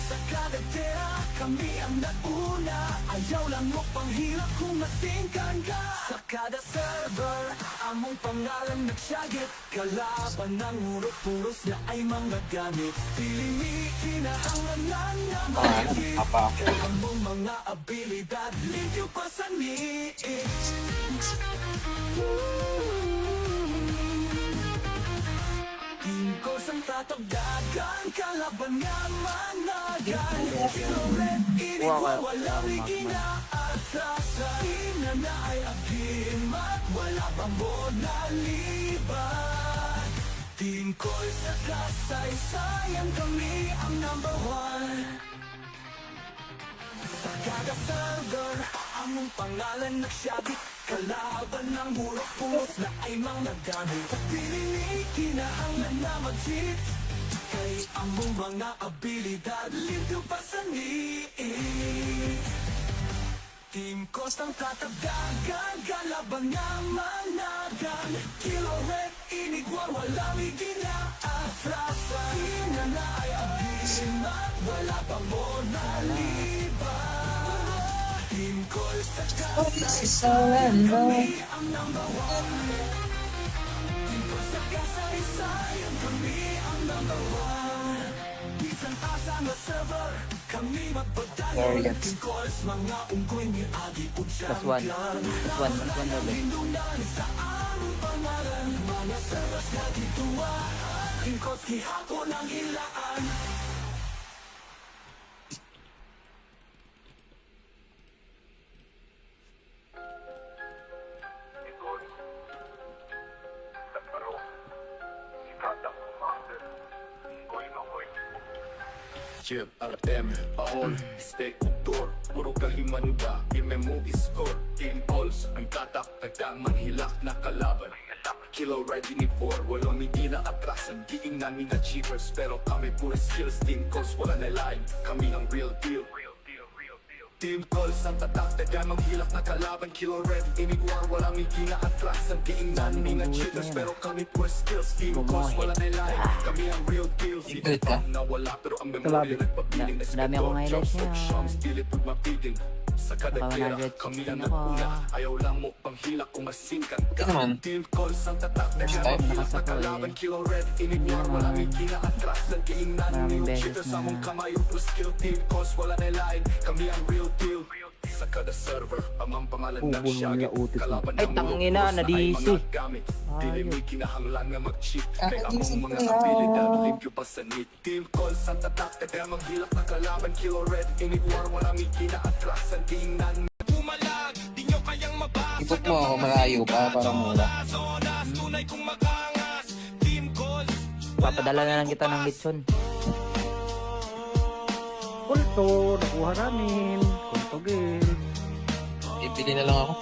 Sa kada tera, kami ang nauna. Ayaw lang mo panghirap kung masingkan ka. Sa kada server, among pangalan nagsyagit. Kalaban ng urot-puros na ay mga gamit. Pilimi, kinahanglan na mahigit. Kaya mong mga abilidad, limpyo pa sa niit. Team ko sang tatagdagan, kalaban nga managan. Red, inigwa, walang ikinaatasan. Inana ay agimat, wala pang bonaliban. Team ko sa kasaysayan, kami ang number one. Sa kada server, among pangalan nagsyabit. Kalaban ng hurok-puros na ay mga gamit. Pinili, kinahanglan na mag-cheat. Kay among mga abilidad, limpyo pa sa niit. Team Coast ang tatagdagan, kalaban nga managan. Kilo Red, inigwa, walang iginaatrasan. Inana ay agimat, wala pang bonaliban. Team Coast sa kasaysayan, kami ang number one. Team Coast sa kasaysayan, kami ang number one. Isang asa nga server, kami magpadayon. Team Coast, mga unggoy ni Agi Plus one. Plus one daw ba? Lindunan sa aming pangalan, mga servers na dituwaan. Team Coast, kihapon ang hilaan. Chip, RM, Paol, Spector, puro kahimanuda, imemo score, Team Pulse, ang tatak, nagdamang hilak na kalaban. Kilo ready ni Four, walang hindi na atrasan, diing namin na cheapers, pero kami puro skills, Team Coast, wala na line, kami ang real deal. Team Pulse, ang tatak, nagdamang hilak na kalaban, Kilo Red, imigwar, walang hindi na atrasan, diing namin na cheaters, pero kami puro skills, Team Coast, wala na line, kami ang real deal. Galit ka? Nawala pero ang memorya nagpabiling na Dami akong highlights niya. dilipod mapiting. Sa kada Baka kira, 116 kami ang ako. naguna. Ayaw lang mo panghilak kung masingkan ka. Ito naman. Team calls ang tatak na First kaya time. mahilak na Nakasako kalaban. eh. Kilo red, inigwar, Hindi walang naman. ikinaatras. Nagkiingnan Maraming yung beses cheaters sa na- mong kamay. Plus skill, team calls, wala na line. Kami ang real deal. Sa kada server, amang pangalan Ubol ng mo syagit. niya, utis mo. Kalaban Ay, ng tangina, mulok, na ay na-DC. mga gamit. Dili Ayos. may kinahanglan nga mag-cheat. Ah, Kaya DC among mga pala. abilidad, limpyo pa sa need. Team calls ang tatak, kaya maghilak na kalaban. Kilo red, inigwar, walang ikinaatras. Ang tingnan Ipot mo ako malayo para mura. Papadala na lang kita ng lechon. Kulto, nakuha namin. Kuntugin. Ibili na lang ako.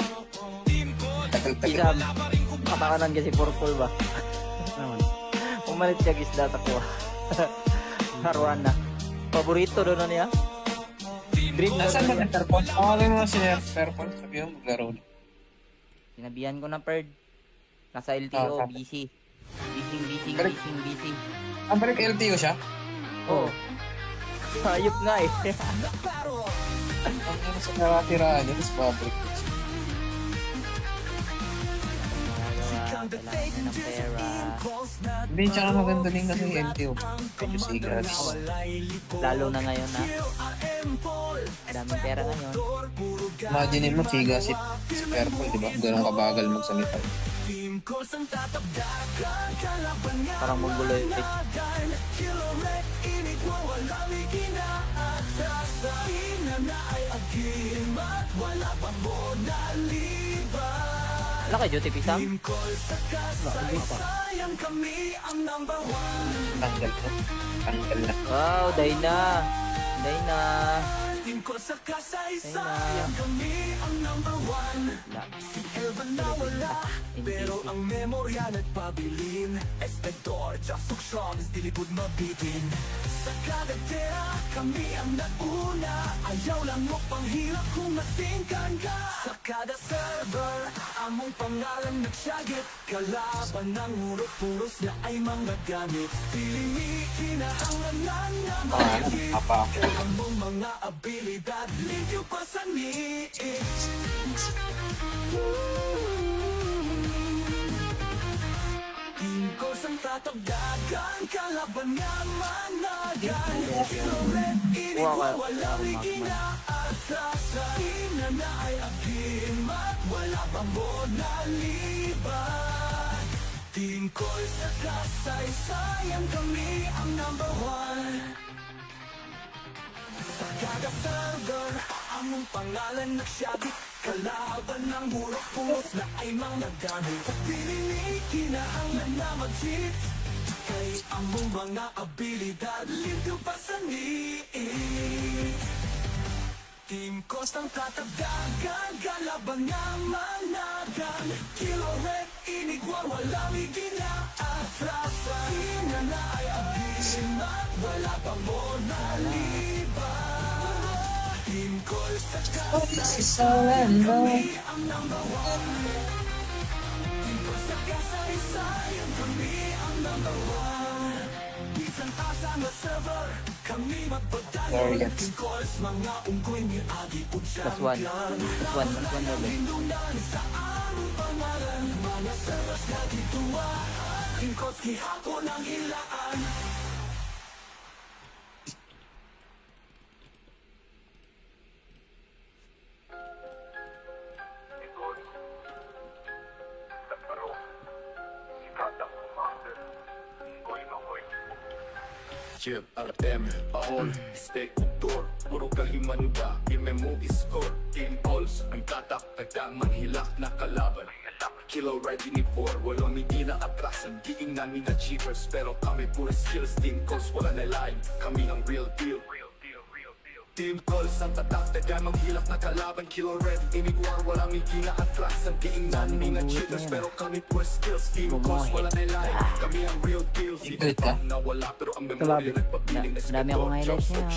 Isa, kapakanan kasi purple ba? Naman. Umalit siya gisda sa kuha. Arwana. Paborito doon na niya. Dream na Nasaan ba doon. ng Fairpon? Pangalan mo na si Fairpon. Sabi mo, maglaro na. Sinabihan ko ng Perd. Nasa LTO, Ah, busy. Busy. Ang balik LTO siya? Oh. Hayop nga eh. Ang ano sa naratirahan niya, tapos public. Kailangan niya ng pera. Hindi, tsaka maganda din kasi LTO. Medyo sigas. Lalo na ngayon na. Daming pera ngayon. Imagine mo, siga si Fairpon, di ba? Ganun kabagal magsalita. Parang monggulo eh. Wala kay Duty Pisang? Tanggal na. Tanggal na. Wow, day na. Team ko sa kasaysayan, kami ang number one. Wala. Si Elvan na wala, pero ang memorya nagpabilin. Espector, Jasok Shroms, dilipod mabitin. Sa kada tera, kami ang nauna. Ayaw lang mo panghirap kung masingkan ka. Sa Sa kada server, among pangalan nagsagit. Kalaban ng urot-puros na ay mga gamit. Piling kinahanglan na mahigit. Among mga abilidad, limpyo pa sa niit. Team ko sang tatagdagan, kalaban nga managan. Red, walang inaatrasan. Ina na ay akim at wala pang bonaliban. Team ko sa kasaysayan, kami ang number one. Sa kada server, among pangalan nagsabit. Kalaban ng murok-puros na ay mga gamit. Piling kinahanglan na mag-cheat. Kay among mga abilidad, limpyo pa sa niit. Team Costang tatagdagan, kalaban nga managan. Kilo red, inigwar, walang iginaatrasan. Ina na ay abim at wala pang bonaliban. Team Call sa kasaysayan, kami ang number one. Team Call sa kasaysayan, kami ang number one. Isang asa nga server, kami magpadayon. Team Calls, mga unggoy ni Agi po Plus one. Plus one daw. Lindunan sa aming pangalan, mga servers na dituwa. Team Calls, gihapon ang hilaan. Chip, Artem, Paol, Steak, Tour, puro kahimanuda, imemo score, team calls, ang tatak, tagdang manghilak na kalaban. Kilo ready ni Por, walang hindi na atrasan, diing namin na cheaters, pero kami puro skills, team calls, wala na line, kami ang real deal. Team calls, ang tatak, tagdang manghilak na kalaban, kilo ready, inigwar, walang hindi na atrasan, diing namin na cheaters, pero kami puro skills, team calls, wala na line, kami ang real deal. Galit ka? Nawala pero ang memorya nagpapiling na Marami akong highlights niya.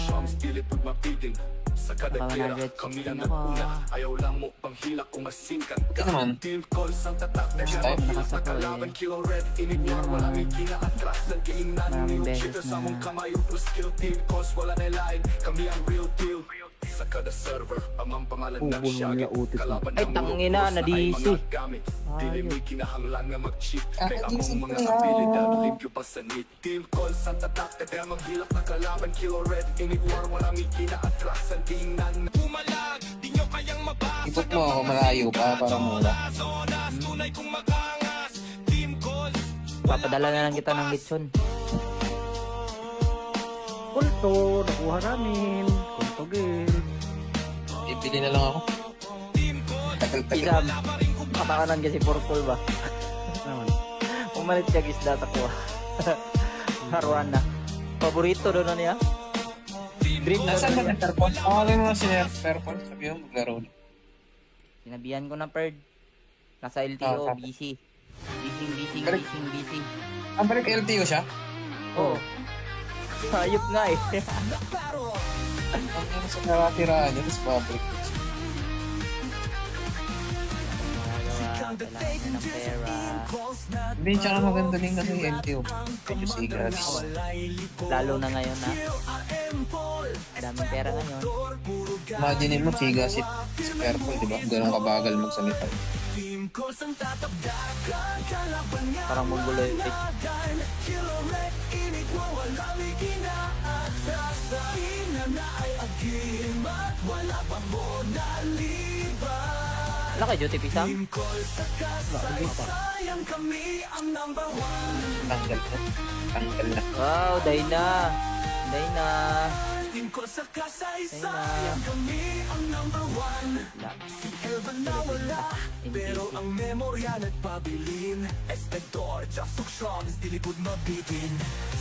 Sa kada Baka tira, 100 kami din ang ako. naguna. Ayaw lang mo panghilak kung masingkan ka. Ito naman. Team calls ang tatak na First siya time. mahilak na Nakasako kalaban. eh. Kilo red, inigwar, Hindi walang naman. ikinaatras. Nagkiingnan Maraming yung beses cheaters sa na- mong kamay. Plus skill, team calls, wala na line. Kami ang real deal. Sa kada server, amang pangalan ng Ubol siyagit. mga utis na. Kalaban Ay, ng tangina, murok-puros na ay na-DC. mga gamit. Dili Ayun. may kinahanglan nga mag-cheat. Ah, Kay DC among mga pala. abilidad, limpyo pa sa need. Team calls ang tatak, kaya maghilak na kalaban. Kilo red, inigwar, walang ikinaatras. Ang tingnan pumalag, di nyo kayang mabasa. Ikot mo ako malayo para mura. Tunay kung magangas. Team calls, Papadala na lang kita ng lechon. Kulto, nakuha namin. Kuntugin. Ibili na lang ako. Tagal-tagal. Isam, katakanan kasi purple ba? Naman. Pumalit siya gisda takuha. Harwana. Paborito doon na niya. Dream na Nasaan ba niya. yung Fairport? Pangalan mo si Fairport. Sabi mo, maglaro na. Sinabihan ko na Perd. Nasa Ah, LTO, sabi. busy. Busy. Balik. Ang balik LTO siya? Oo. Hayop nga eh. Ang ano sa naratirahan niya, tapos babalik. Kailangan niya ng pera. Hindi, tsaka maganda din kasi LTO. Medyo sigas. Lalo na ngayon na. Daming pera ngayon. Imagine mo, sigas si Fairport, di ba? Ganun kabagal magsalita. Parang magulo eh. Wala kay Duty Pisang? Tanggal na. Tanggal na. Wow, Dayna. Dayna. Team ko sa kasaysayan, kami ang number one. Evan na wala, pero ang memorya nagpabilin. Espector, just Shoms, dilipod mabitin.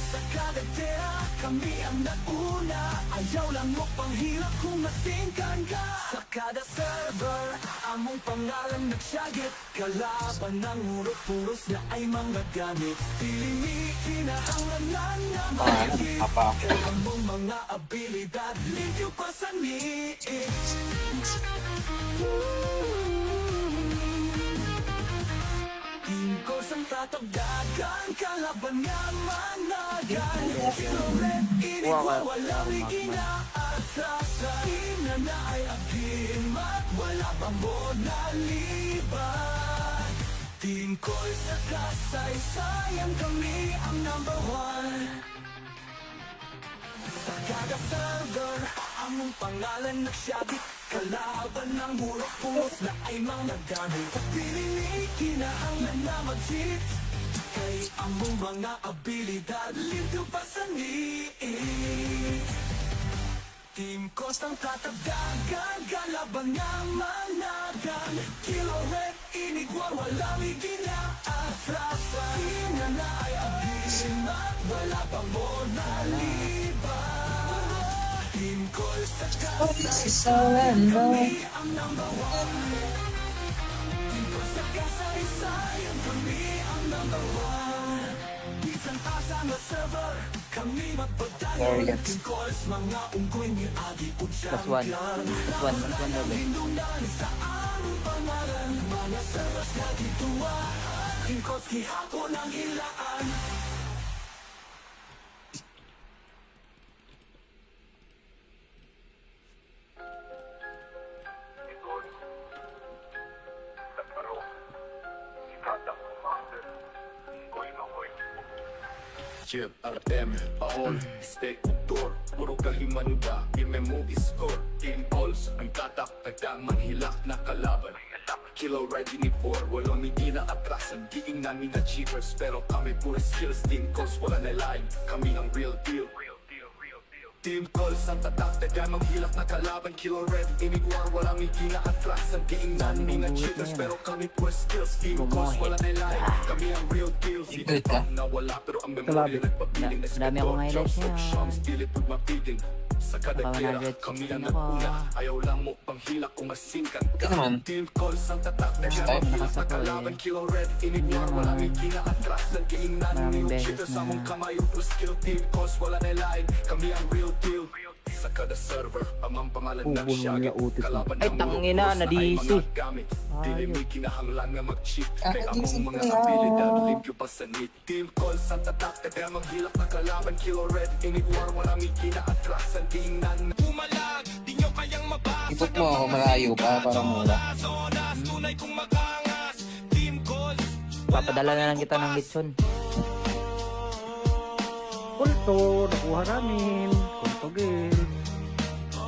Sa kada tira, kami ang nauna. Ayaw lang mo panghilak kung masingkan ka. Sa kada server, among pangalan nagsagit. Kalaban ng urot-puros na ay mga gamit. Piling kinahanglan na mahigit. Apa. Kailan mong mga abilidad, limpyo pa sa niit. tatagdagan, kalaban nga managan. Kiloret, walang ikinaatasan. Na ay agimat, wala pang bonaliban. Team Koy sa kasaysayan, kami ang number one. Sa kada server, among pangalan nagsyabit. Kalaban ng murok-puros na ay mga gamit. Pilinig, kinahanglan na mag-cheat. Kay among mga abilidad, lindo pa sa niit. Team Coast ang tatagdagan, kalaban nga managan. Kiloret, inigwa, walang iginaatasan. Ina na ay abim at wala pang bonaliban. Team Coast sa kasaysayan, kami ang number one. Team Coast sa kasaysayan, kami ang number one. Isang asa na server, kami magpadayon. Team Coast, mga unggoy ni Adi o Plus one. champion. Plus one daw. Lindunan sa aming pangalan, mga servers na dituwa. Team Coast, kihapon ang hilaan. Chip, RTM, Paol, Steak, Tour Puro kahimanuda, imemo score Team Alls, ang tatak, nagdamang hilak na kalaban Kilo ready ni Four, walang hindi na atrasan Diing namin na cheapers, pero kami puro skills Team Calls, wala na line, kami ang real deal Team Calls, ang tatak, nagdamang hilak na kalaban Kilo ready, inigwar, walang hindi na atrasan Diing namin na cheapers, pero kami puro skills Team Calls, wala na line, kami ang real deal Ingrid ka? Nawala, pero ang memorya nagpabiling Dami akong highlights niya. Sa kada Baka kera, 100 kami din ang ako. naguna Ayaw lang mo pang hilak kung masinkan ka Ito naman. Team calls ang tatak na Style. hilak na kalaban Kilo red, inigwar, walang ikinaatras Nagkiingnan Maraming yung beses cheaters na- Among kamay yung plus skill Team calls, wala na line Kami ang real deal Sa kada server, amang pangalan ng Ubong syagit nila utis Kalaban Ay, ng tangina, murok-puros na ay na-DC. mga gamit Dili may kinahanglan nga mag-cheat Kay among DC mga ko, abilidad ah. Limpyo pa sa need Team calls ang tatak Kadamang hilak na kalaban Kilo red, inigwar, walang ikinaatras Tingnan Pumalag, di nyo kayang mabasa. Ikot mo ako malayo pa para mura. Zonas, tunay kong magangas. Team Calls, Papadala na lang kita ng lechon. Kulto, nakuha namin. Kuntugin.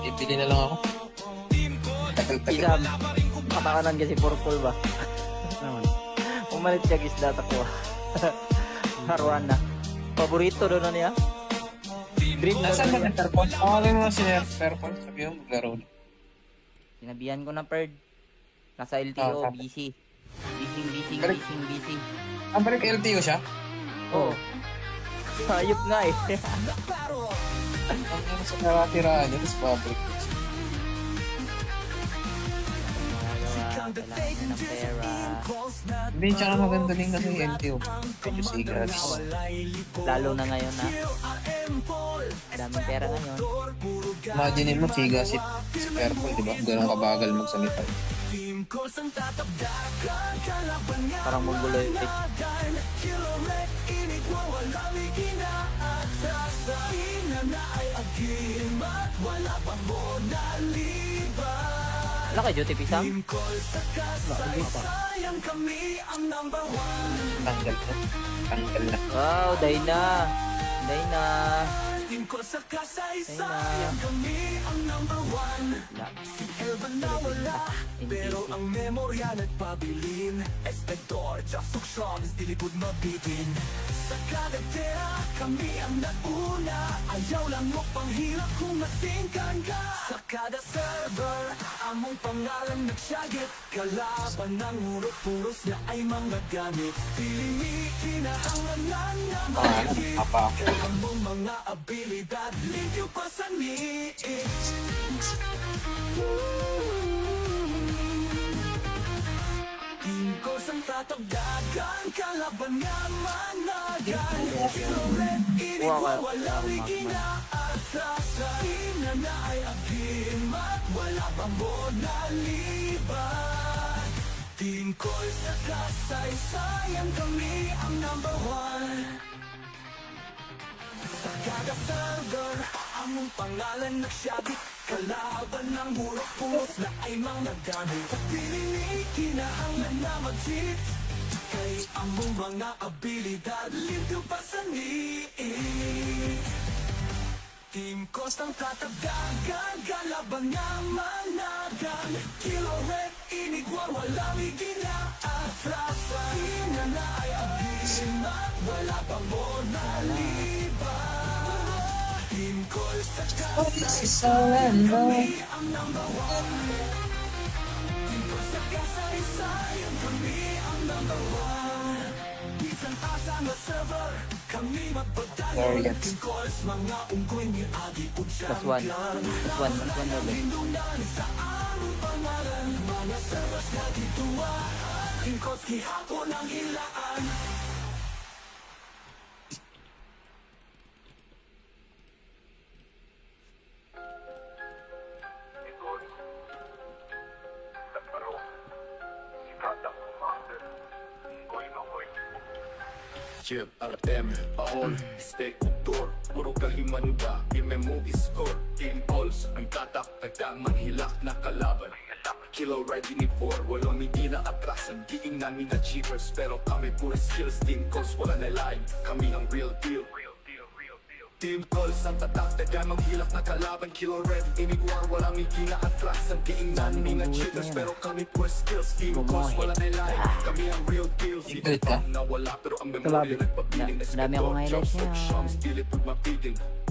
Ibili na lang ako. Team Calls, Tagal-tagal. Isa, kapakanan kasi purple ba? Naman. Umalit siya gisda ako. Arwana. Paborito doon na niya. Dream na Nasaan ba doon. ng Fairphone? Pangalan mo na si Fairphone. Sabi mo, maglaro na. Sinabihan ko ng Perd. Nasa LTO, Ah, busy. Busy. Ang balik LTO siya? Oh. Hayop nga eh. Ang ano sa naratirahan niya, tapos public. Kailangan niya ng pera. Hindi, tsaka maganda din kasi yung LTO. Medyo sigas. Lalo na ngayon na. Daming pera ngayon. Imagine mo, sigas si Fairphone, di ba? Ganun kabagal magsalita. Team Calls ang tatagdagan, kalaban nga Parang monggulo yun. managan. Kilo red, inigwa, walang ikinaatasan. Ina na ay agimat, wala pang bonaliban. Wala kay Duty Pisang? Team Calls sa kasaysayan, kami ang number one. Tanggal na. Tanggal na. Wow, Dayna. Dayna. Team Calls sa kasaysayan, kami ang number one. Wala. Elvan na wala, pero ang memorya nagpabilin. Espector, Jasok Shroms, dilipod mabitin. Sa kada tera, kami ang nauna. Ayaw lang mo pang hirap kung masingkan ka. Sa kada server, among pangalan nagsyagit. Kalaban ng urot-puros na ay mga gamit. Piling kinahanglan na mahigit. Apa. Kaya among mga abilidad, limpyo pa sa niit. Team Calls ang tatagdagan, kalaban nga managan. Red, inigwa, walang ikinaatasan. Ina na ay agimat, wala pang bonaliban. Team Call sa kasaysayan, kami ang number one. Sa kada server, among pangalan nagsyabit. Kalaban ng murok pulos na ay mga gamit. Pilinig, kinahanglan na mag-cheat. Kay among mga abilidad, lindo pa sa niit. Team Coast ang tatagdagan, kalaban nga managan. Kilo Red, inigwar, walang iginaatrasan. Ina na ay agim at wala pang monaliban. Team Coast sa kasaysayan, kami ang number one. Team Coast sa kasaysayan, kami ang number one. Bisan asa nga server, kami magpagdayo. Team Coast, mga unggoy ni Agi Plus one. Plus one daw. Lindunan sa aming pangalan, mga servers na dituwa. Team Coast, gihapon ang hilaan. Chip, Artem, Paol, Steak, Tour, puro kahimanuda, imemo score, Team Calls, ang tatak, nagdamang hilak na kalaban. Kilo ready ni Four, walang hindi na atrasan, diing namin na cheaters, pero kami puro skills. Team Calls, wala na line, kami ang real deal. Team Calls, ang tatak, nagdamang hilak na kalaban. Kilo ready, inigwar, walang hindi na atrasan, diing namin na cheaters, pero kami puro skills. Team Calls, wala na line, kami ang real deal. Galit ka? Nawala pero ang memorya nagpapiling na Marami akong highlights niya.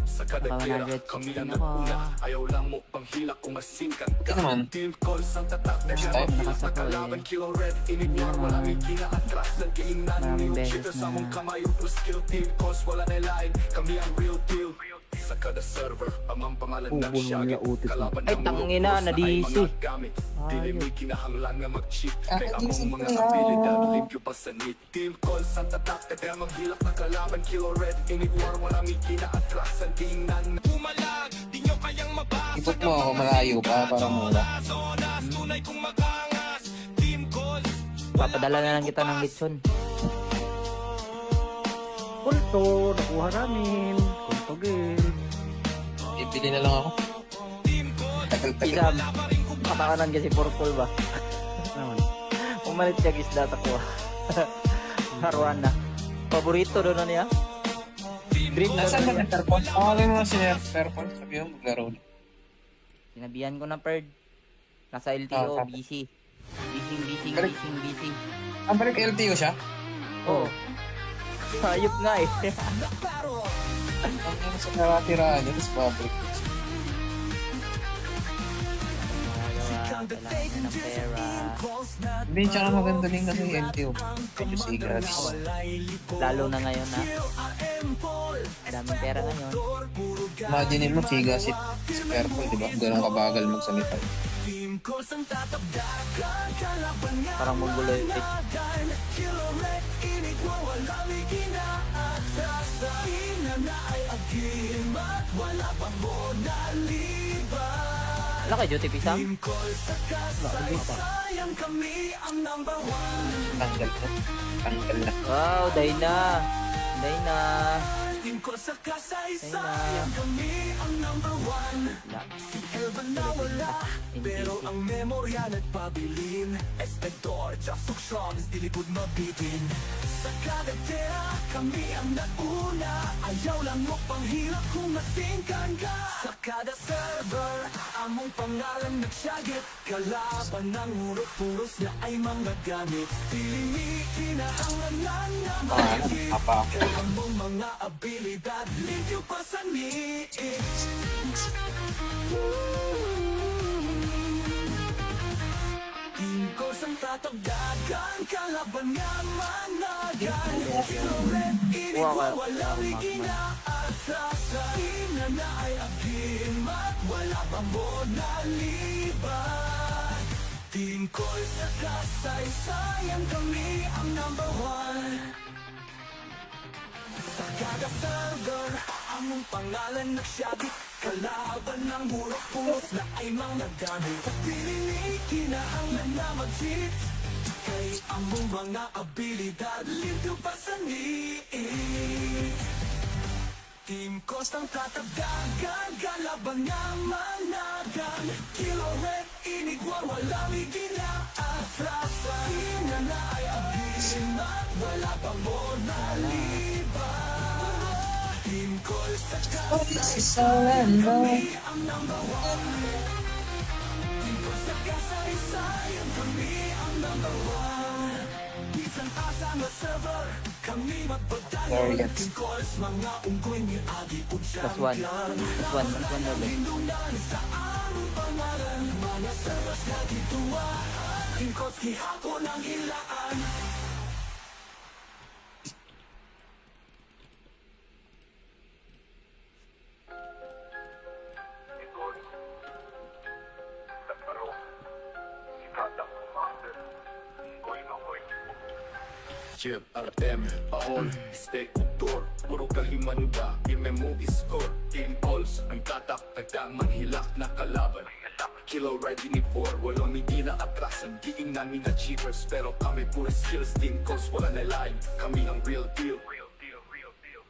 Sa kada Baka tira, 100 kami ang ako. naguna. Ayaw lang mo panghilak kung masingkan ka. Ito naman. Team Calls ang tatak na Next siya time. mahilak na Nakasako kalaban. eh. Kilo Red, inigwar, Hindi walang naman. ikinaatras. Nagkiingnan Maraming yung beses cheaters sa na- mong kamay. Plus skill, Team Calls, wala na line. Kami ang real deal. Sa kada server, amang pangalan Ubol ng mo siyagit. niya utit mo. Kalaban Ay, ng tangina, mulok, na-DC. ay mga gamit. Dili Ayun. may kinahanglan nga mag-cheat. Ah, Kay DC among mga pala. abilidad, limpyo pa sa need. Team Calls ang tatak, tagamang hilak na kalaban. Kilo Red, inigwar, walang ikinaatras. Ang tingnan pumalag, di nyo kayang mabasa. Ipot mo ako malayo pa para mura. Tunay kong magangas. Team Calls, Papadala na lang kita ng litson. Kulto, nakuha namin. Kuntugin. Ibili na lang ako. Tagal-tagal. Isam, katakanan kasi purple ba? Naman. Umalit siya isda takwa. Arwana. Paborito doon na niya. Dream na Nasaan ba niya. na Fairpont? Pangalan mo si Fairpont. Sabi mo, maglaro na. Sinabihan ko na Perd. Nasa Ah, LTO, tapos. busy. Balik. Busy. Ang balik LTO siya? Oo. Hayop nga eh. Ang ano sa naratirahan niya, tapos babalik. Kailangan niya ng pera. Hindi, tsaka maganda din kasi LTO. Medyo sigas. Lalo na ngayon na. Daming pera ngayon. Imagine mo, sigas si Fairpont, di ba? Ganun kabagal magsalita. Team Calls ang tatagdagan, kalaban nga Parang magulo eh. managan. Kilo Red, inigwar, walang iginaatrasan. Ina na ay agim at wala pang monaliban. Wala kay Duty Pisang? Team Calls sa kasaysayan, kami ang number one. Tanggal na. Tanggal na. Wow, Dayna. Dayna. Team Calls sa kasaysayan, kami ang number one. Wala. Si Elvan na wala, pero ang memorya nagpabilin. Espector, Jasok Shroms, di likod mabitin. Sa kada tira, kami ang nauna. Ayaw lang mo panghilak kung masingkan ka. Sa kada server, among pangalan nagsyagit. Kalaban ng urot-puros na ay mga gamit. Piling kinahanglan na mahigit. Apa. Kaya mong mga abilidad, limpyo pa sa niit. Team Calls ang tatagdagan, kalaban nga managan. Kilo Red, inigwar, walang iginaatrasan. Ina na ay agim at wala pang monaliban. Team Calls sa kasaysayan, kami ang number one. Sa kada server, among pangalan nagsyabit. Kalaban ng murok pulos na ay mga gamit. Pilinig, kinahanglan na mag-cheat. Kay among mga abilidad lindo pa sa niig. Team Costang tatagdagan, kalaban nga managan. Kilo Red, inigwar, walang iginaatras. Ina ay abis at wala pang monaliban. Team Cols sa kami ang number one. Team Cols sa kasaysayan, kami ang number one. Bisan asa nga server, kami magpagdayon. Team Cols, mga unggoy ni Agi po Plus one. Plus one. Plus one level. Lindunan sa aming pangalan, mga servers na gituwa. Team Cols, kihapon ang hilaan. Chip, RTM, Paol, Steak, Tour Puro kahimanuda, imemo score Team Alls, ang tatak, nagdamang hilak na kalaban Kilo ready ni Four, walang hindi na atrasan Diing namin na cheaters, pero kami puro skills Team Calls, wala na line, kami ang real deal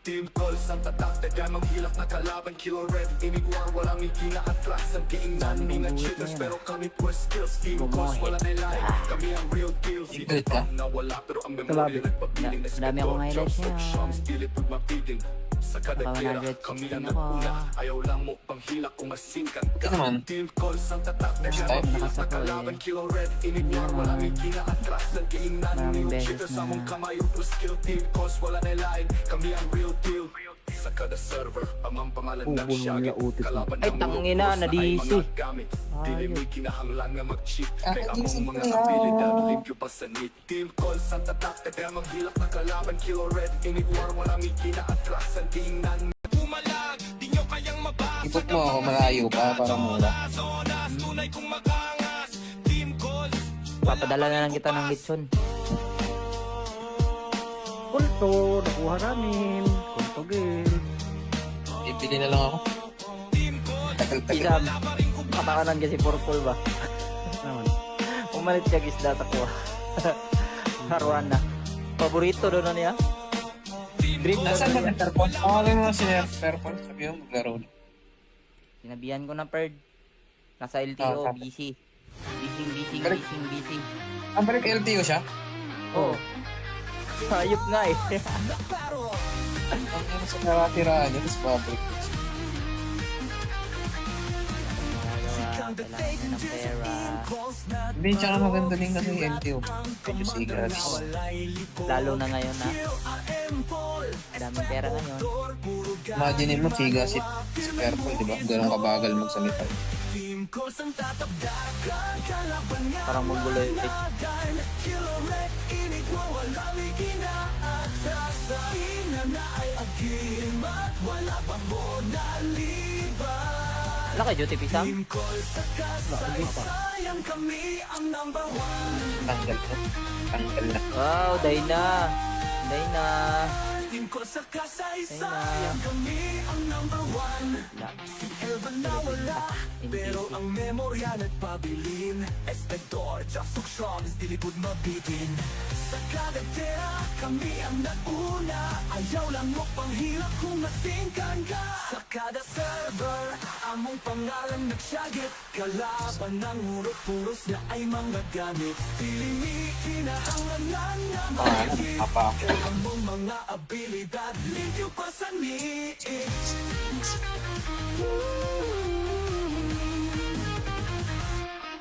Team Calls, ang tatak, nagdamang hilak na kalaban Kilo ready, inigwar, walang hindi na atrasan Diing namin na cheaters, pero kami puro skills Team Calls, wala na line, kami ang real deal Good ka? Nawala pero ang memorya nagpabiling na Dami akong highlights niya. Pilit magmapiling sa kada Baka kera 100 kami ang ako. naguna Ayaw lang mo pang hila kung asinkan Ito naman. Team calls ang tatak na Style. hilak na kalaban Kilo red, inigwar, walang ikina atras Naging nanin Maraming yung beses cheaters na- Among kamay yung plus skill Team calls wala na line, kami ang real deal Sa kada server, amang pangalan Ubo nagsyagit nung lautit mo. Kalaban Ay, ng tangina, mulupos na ay na-DC. mga gamit Dili may kinahanglan nga mag-cheat Kay Ah, among isip mga ko yan. abilidad limpyo pa sa need Team calls ang tatak, nagdamang hilak na kalaban Kilo red, inigwar, walang ikina-atras Ang tingnan Bumalag, di nyo kayang mabasa Ikot mo ako malayo pa para mura. Tunay kong makangas Team calls Papadala na lang kita ng lechon. Kulto, nakuha namin. Kuntugin. Bibili na lang ako. Tagal-tagal. Isam, katakanan kasi purple ba? Naman. Umalit siya isda sa kuha. Haruan na. Paborito doon na niya. Dream na Nasaan ba niya. ng Fairphone? Pangalan mo si Fairphone. Sabi mo, maglaro na. Sinabihan ko na Perd. Nasa LTO, Ah, busy. Busy. Balik. Ang balik LTO siya? Oo. Hayop nga eh. Ang ano sa natiraan niya, tapos babalik. Kailangan ng pera. Hindi, tsaka maganda din kasi yung LTO. Medyo sigas. Lalo na ngayon na. Daming pera ngayon. Imagine mo, sigas si Fairphone, di ba? Ganun kabagal magsalita. Team Cols ang tatagdagan, kalaban nga Parang mongoloid. managan. Kilo red, inigwar, walang iginaatras. Ina na ay agim at wala pang monaliban. Wala kay Duty Pisang? Team Cols sa kasaysayan, kami ang number one. Tanggal na. Tanggal na. Wow, Dayna. Dayna. Team Cols sa kasaysayan, kami ang number one. Wala. Elvan na wala, pero ang memorya nagpabilin. Espector, Jasok Shroms, dilipod mabitin. Sa kada tera, kami ang naguna. Ayaw lang mo panghilak kung masingkan ka. Sa kada server, among pangalan nagsyagit. Kalaban ng urot-puros na ay mga gamit. Piling kinahanglan nga mahigit. Apa. Kaya mong mga abilidad, limpyo pa sa niig.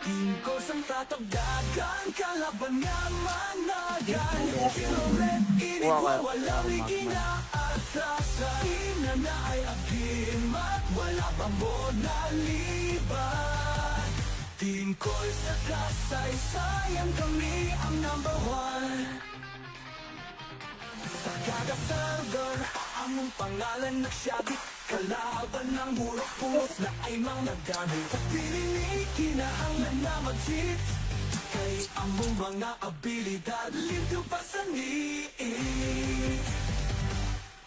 Team Cols ang tatagdagan, kalaban nga managan. Kilo red, inigwar, walang iginaatras. Ina na ay agim at wala pang monaliban. Team Cols sa kasaysayan, kami ang number one. Sa kada server, among pangalan nagsyagit. Kalaban ng murok-puros na ay mga gamit. Piling kinahanglan na mag-cheat. Kay among mga abilidad lindo pa sa niig.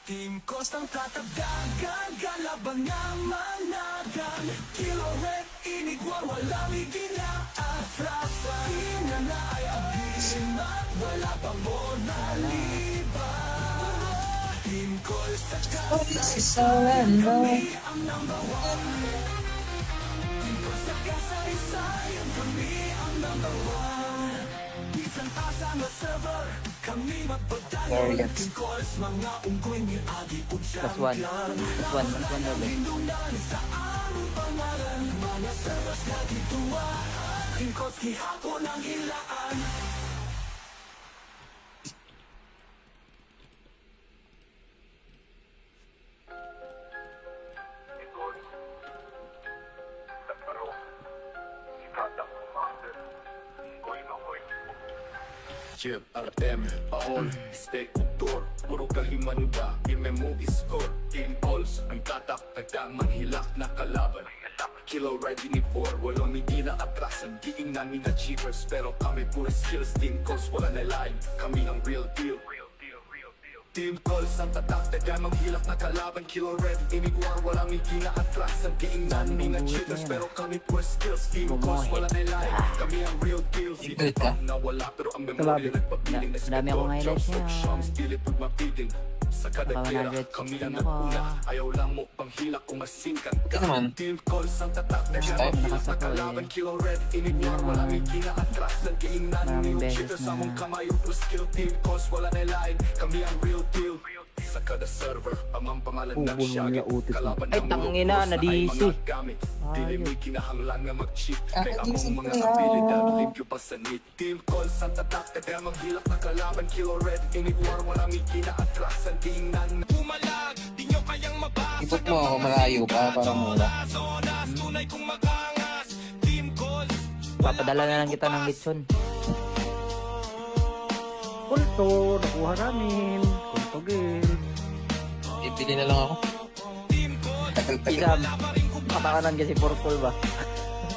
Team Cols ang tatagdagan, kalaban nga managan. Kilo red, inigwar, walang iginaatras. Ina na ay agim Guardians. Plus one. Plus one daw ba? Chip, Artem, Paol, Steak, Tor, puro kahimanuda, imemo score, Team Alls, ang tatak, nagdamang hilak na kalaban. Kilo ready ni Por, walang hindi na atrasan, diing namin na cheapers, pero kami puro skills, Team Calls, wala na line, kami ang real deal. Team Calls, ang tatak, nagdamang hilak na kalaban, Kilo red, imigwar, walang hindi na atrasan, diing namin na cheapers, pero kami puro skills, Team Calls, wala na line, kami ang real deal. Good ka? Nawala pero ang memorya nagpabiling na Dami akong highlights niya. Shams, pilit pag mapiting sa kada Baka kera, 100 kami ang ako. naguna. Ayaw lang mo pang hilak kung masingkan ka. Ito naman. Team calls ang tatak na First dyan, time. hilak na kalaban, Kilo red, inigwar, walang hindi na atras. Naging nanin Maraming yung beses cheaters sa na- mong kamay, plus skill. Team calls, wala na line, kami ang real deal. Sa kada server, amang pangalan Ubol ng mo syagit, niya, utis mo. kalaban Ay, ng tangina, mulupos na ay na-DC. mga gamit. Dili may kinahanglan nga mag-cheat, kay Ah, among DC mga ko yan. abilidad, limpyo pa sa need. Team calls ang tatak, kaya maghilak na kalaban, Kilo red, inigwar, walang ikinaatras. Ang tingnan bumalag, di nyo kayang mabasa. Ikot mo ako malayo pa para mura. Papadala na lang kita ng litson. Kulto, nakuha namin. Kulto game. Ibili na lang ako. Tagal-tagal. Isa, katakanan kasi purple ba?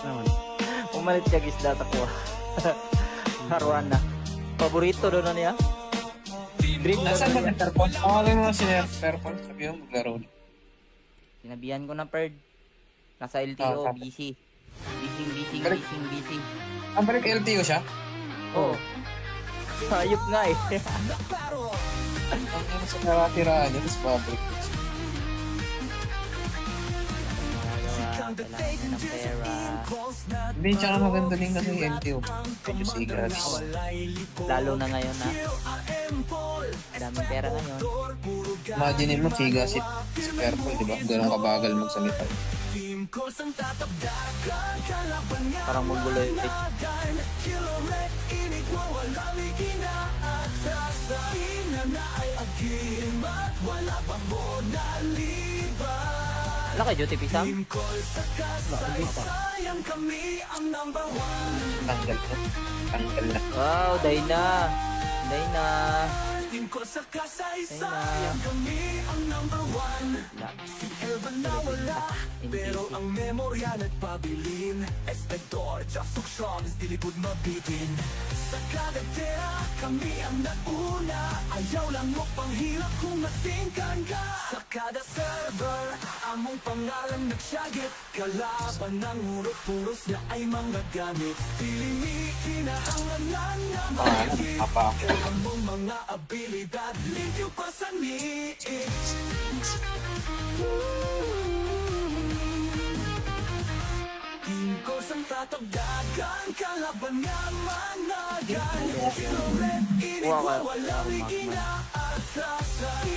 Naman. Umalit siya gisda ako. Arwana. Paborito doon na niya. Dream na Nasaan ba niya. ng Fairpont? Pangalan mo na si Fairpont. Sabi mo, maglaro na. Sinabihan ko na Perd. Nasa LTO, Ah, busy. Busy. Ang balik LTO siya? Oo. Hayop nga eh. Ang ano sa naratirahan niya, tapos babalik. Kailangan ng pera. Hindi, tsaka maganda din kasi LTO. Medyo sigas. Lalo na ngayon na. Daming pera ngayon. Imagine mo, sigas si Fairpont, di ba? Ganun kabagal magsalita. Parang magulo eh. Wala kay Duty Pisang? Tanggal to. Tanggal na. Wow, Dayna. Dayna. Pero ang memorya nagpabilin Espector, Jasok Shams, di likod mabitin Sa kada tera, kami ang nauna Ayaw lang mo panghilak kung masingkan ka Sa kada server, among pangalan nagsyagit Kalaban ng urot-puros na ay mga gamit Pilimi, kinahanglan na mahigit Apa. Kaya mong mga abilidad, limpyo pa sa niit Team ko sang tatagdagan, kalaban nga managan Kilo red, inigwa, walang ikinaatasan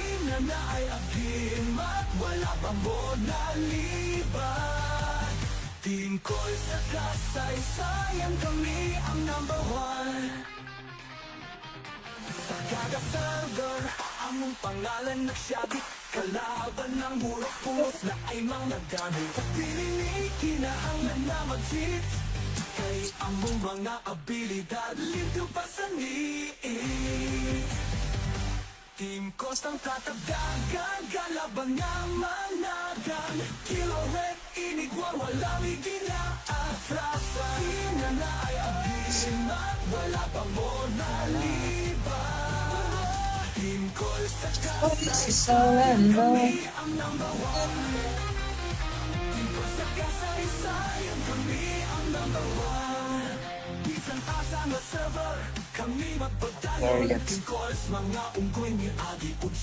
na ay agin, mat wala pang bonaliban Team ko sa kasaysayan, kami ang number one Sa kada server, among pangalan nagsyagit Kalaban ng murok-puros na ay mga gamit Pilinig, kinahanglan na mag-cheat Kay among mga abilidad, limpyo pa sa niit Team Costang tatagdagan, kalaban nga managan Kilo red, inigwa, walang ikinaatasan Ina na ay agin, at wala pang bonaliban Team Call sa kasaysayan, kami ang number one Team Call sa kasaysayan, kami ang number one Isang asa Guardians.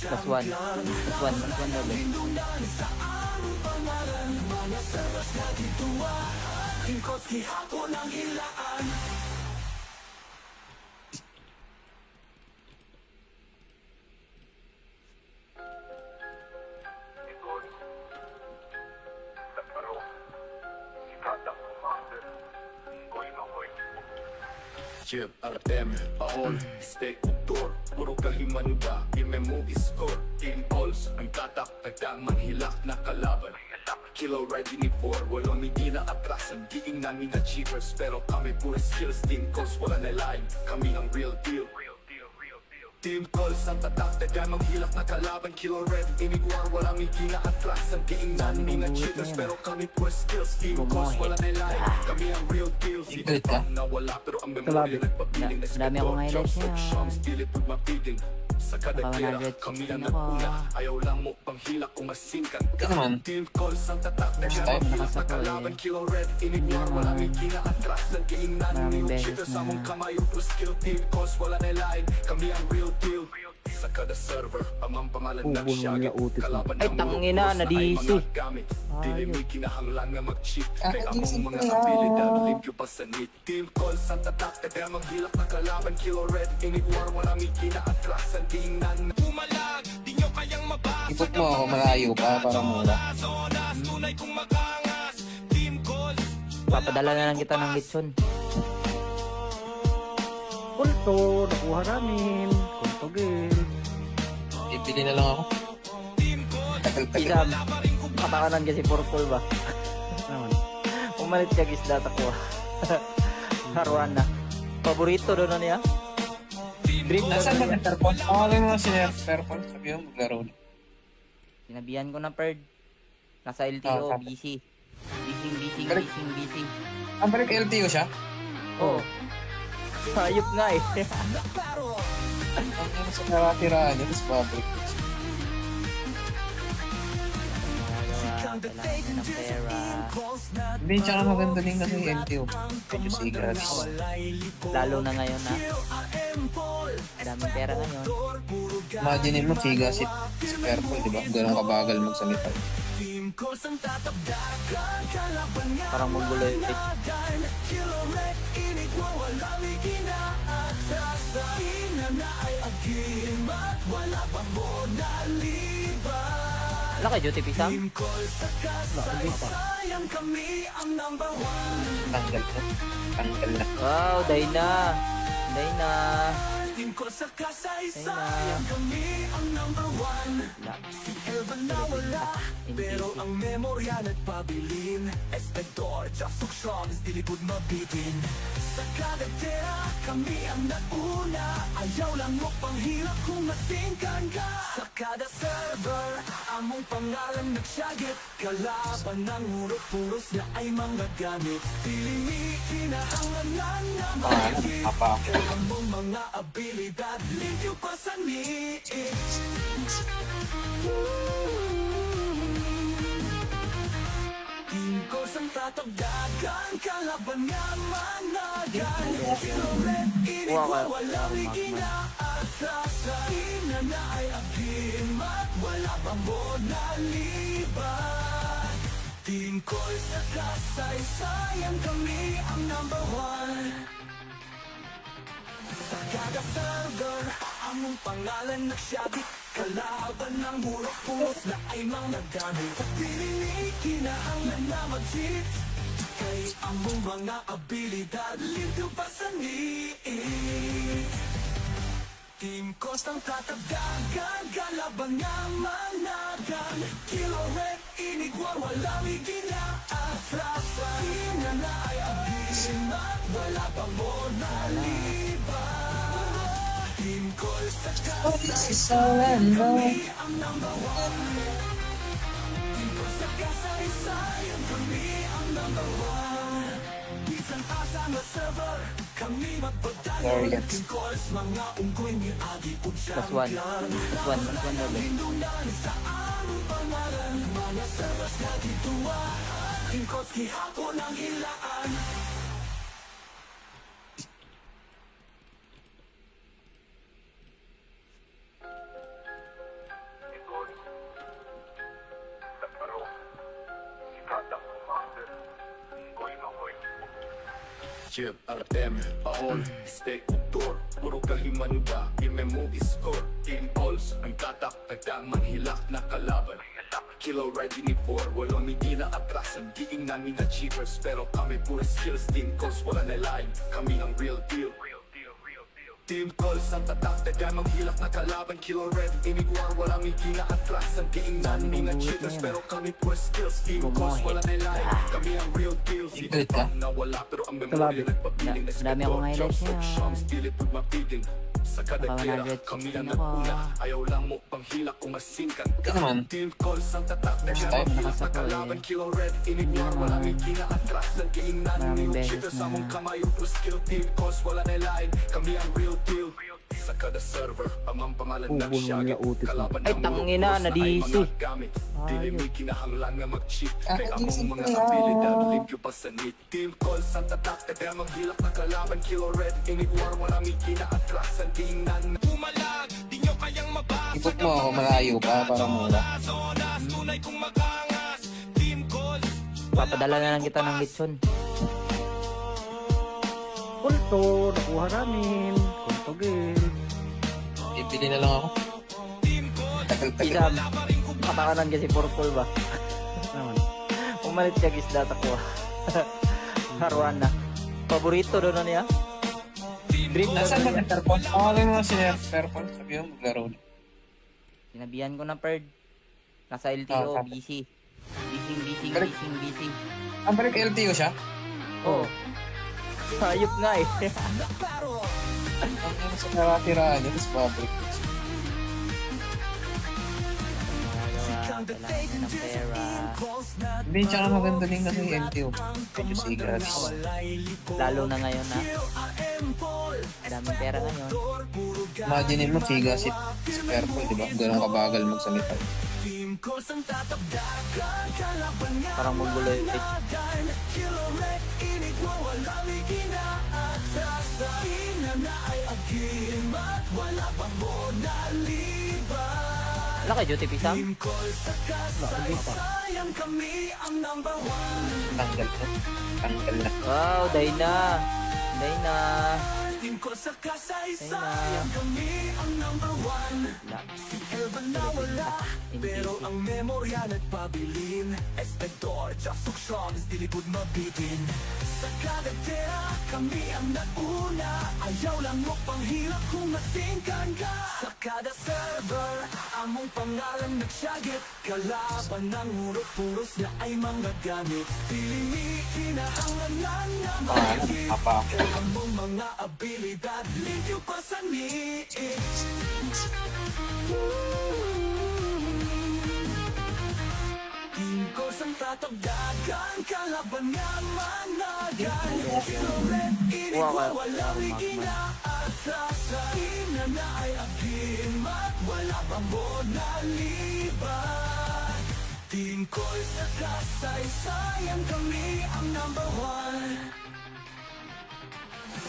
Plus one. Plus one daw ba? Chip, Artem, Paol, Steak, Tour Puro kahimanuda, imemo score Team Alls, ang tatak, nagdamang hilak na kalaban Kilo ready ni Four, walang hindi na atrasan Diing namin achievers, pero kami puro skills Team Calls, wala na line, kami ang real deal Team Calls, ang tatak, nagdamang hilak na kalaban Kilo ready, inigwar, walang hindi na atrasan Diing namin achievers, pero kami puro skills Team Calls, wala na line, kami ang real deal Secret ka? Nawala, pero ang memorya nagpapiling Dami akong highlights niya. Sa kada Baka tira, 116 kami ang ako. naguna Ayaw lang mo pang hilak kung masingkan ka Ito naman. Team calls ang tatak na Next siya time. Hilak na kalaban, kilo red Inigwar, walang ikinaatras Nagkiingnan, Maraming new beses cheaters na- Among kamay, plus skill Team calls, wala na line Kami ang real deal Sa kada server, amang pangalan ng Ubol Shagit nila utis Kalaban Ay, ng tangina, mulupos na ay na-DC. mga gamit Dili may kinahanglan nga mag-cheat Kaya among isip mga ko yan. abilidad Limpyo pa sa need Team calls ang tatak Kadamang hilak na kalaban Kilo red, inigwar, walang ikinaatras Tingnan Pumalag, di nyo kayang mabasa Ikot mo ako malayo pa para mura. Zonas, tunay kong makangas Team calls Papadala na lang kita ng litson. Kulto, nakuha namin. Kuntugin. Bibili na lang ako. Tagal-tagal. Isam, katakanan kasi purple ba? Naman. Umalit siya isda takwa. Arwana. Paborito doon na niya. Dream na Nasaan ba niya. yung Fairphone? Pangalan mo si Fairphone. Sabi mo, maglaro na. Sinabihan ko na Perd. Nasa Ah, LTO, sabi. busy. Balik. Busy. Ang balik LTO siya? Oo. Hayop nga eh. Ang ano sa naratirahan niya, tapos babalik. Kailangan ng pera. Hindi, tsaka maganda din kasi yung LTO. Medyo sigas. Lalo na ngayon na. Daming pera ngayon. Imagine mo, sigas si Fairphone, di ba? Ganun kabagal magsalita. Parang mongoloid. Wala kay Duty Pisang? Tanggal na. Tanggal na. Wow, Dayna. Dayna. Wala. Pero ang memorya nagpabilin Espector, Jasok Shoms, dilipod mabitin Sa kada tira, kami ang nauna Ayaw lang mo pang hirap kung masingkan ka Sa kada server, among pangalan nagsyagit Kalaban ng urot-puros na ay mga gamit Piling kinahanglan na mahigit Apa. Kaya mong mga abilidad, limpyo pa sa niit Team ko sang tatagdagan Kalaban nga managan Kilo red, inigwa, walang ikinaatasan Ina na ay agim at wala pang bonaliban Team ko sa kasaysayan Kami ang number one Sa kada server, among pangalan nagsyagit Kalaban ng murok-puros na ay mga gamit Piling kinahanglan na mag-cheat Kay among mga abilidad Limpyo pa sa niit Team Coast ang tatagdagan Kalaban nga managan Kilo red, inigwa, walang ikinaatras Ina na ay abisin at wala pang bonaliban Team Coast sa kasaysayan Kami ang number one Team Coast sa kasaysayan Kami ang number one Isang asa nga server Kami magpagdalo Guardians. Team Coast mga unggoy ni Agi Plus one. Plus one. Plus one daw ba? Pindunan sa aming pangalan Mga servers na dituwa Team Coast kihapon ang hilaan Chip, Artem, Paol, Steak, Tour, puro kahimanuda, imemo score, Team Alls, ang tatak, tagdamang hilak na kalaban. Kilo ready ni Por, walang hindi na atrasan, diing namin na cheapers, pero kami puro skills, Team Calls, wala na line, kami ang real deal. Team Calls, ang tatak, tagdamang hilak na kalaban, Kilo red, imigwar, walang hindi na atrasan, diing namin na cheapers, pero kami puro skills, Team Calls, wala na line, kami ang real deal. Secret ka? Nawala pero ang memorya nagpabiling na Dami akong highlights niya. Shams, pilit pag mapiling sa kada Baka kera, 100 kami ang ako. naguna. Ayaw lang mo pang hilak kung masingkan Ito ka. naman. Team Calls ang tatak na First siya time. hilak na kalaban, Kilo red, inigwar, walang hindi na atras. Naging nanin Maraming yung beses cheaters na- sa mong kamay, upos skill. Team Calls, wala na line, kami ang real deal. Sa kada server, amang pangalan ng Ubol Shaggy, niya, utis mo. kalaban Ay, ng tangina, mga na-DC. mga gamit. Dili may kinahanglan nga mag-cheat, kay Ah, among isip mga ko yan. abilidad, limpyo pa sa need. Team Calls ang tatak, tagdamang hilak na kalaban, Kilo red, inigwar, walang hindi na atrasan, tingnan. Pumalag, di nyo kayang mabasa. Ikot mo ako malayo pa para mura. Zonas, tunay kong magangas. Team Calls, Papadala na lang kita ng litson. Kulto, nakuha namin. Kuntugin. Ibili na lang ako. Team Calls, Isam, katakanan kasi purple ba? Naman. Umalit siya gisda ako. Arwana. Paborito doon na niya. Dream na Nasaan ba doon yung Fairpont? Pangalan mo si Fairpont. Sabi mo, maglaro na. Sinabihan ko na Perd. Nasa LTO, Ah, busy. Busy. Ang balik LTO siya? Oh. Hayop nga eh. Ang ano sa nakatirahan niya, tapos babalik. Kailangan ng pera. Hindi, tsaka maganda din kasi yung LTO. Medyo sigas. Lalo na ngayon na. Daming pera ngayon. Imagine mo, siga si Fairpont, di ba? Ganun kabagal magsalita. Team Calls ang tatagdagan, kalaban nga Parang magulo yung pitch. Kilo red, inigwar, walang ikinaatras. Na ay agimat, wala pang monaliban. Wala kay Duty Pisang? Team Calls sa kasaysayan, kami ang number one. Tanggal to. Tanggal na. Wow, Dayna. Dayna. Team Calls sa kasaysayan, kami ang number one. Wala. Si Elvan na wala, pero ang memorya nagpabilin. Espector, Jasok Shams, dilikod mabitin. Sa kadatera, kami ang nauna. Ayaw lang mo pang hirap kung masingkan ka. Sa kada server, among pangalan nagsyagit. Kalaban ng urot-puros na ay mga gamit. Piling kinahanglan na mahigit. Apa. Kaya among mga abilidad, limpyo pa sa niit. Team Calls ang tatagdagan, kalaban nga managan. Kilo red, inigwa, walang ikinaatras. Ina na ay agimat, wala pang monaliban. Team Calls sa kasaysayan, kami ang number one.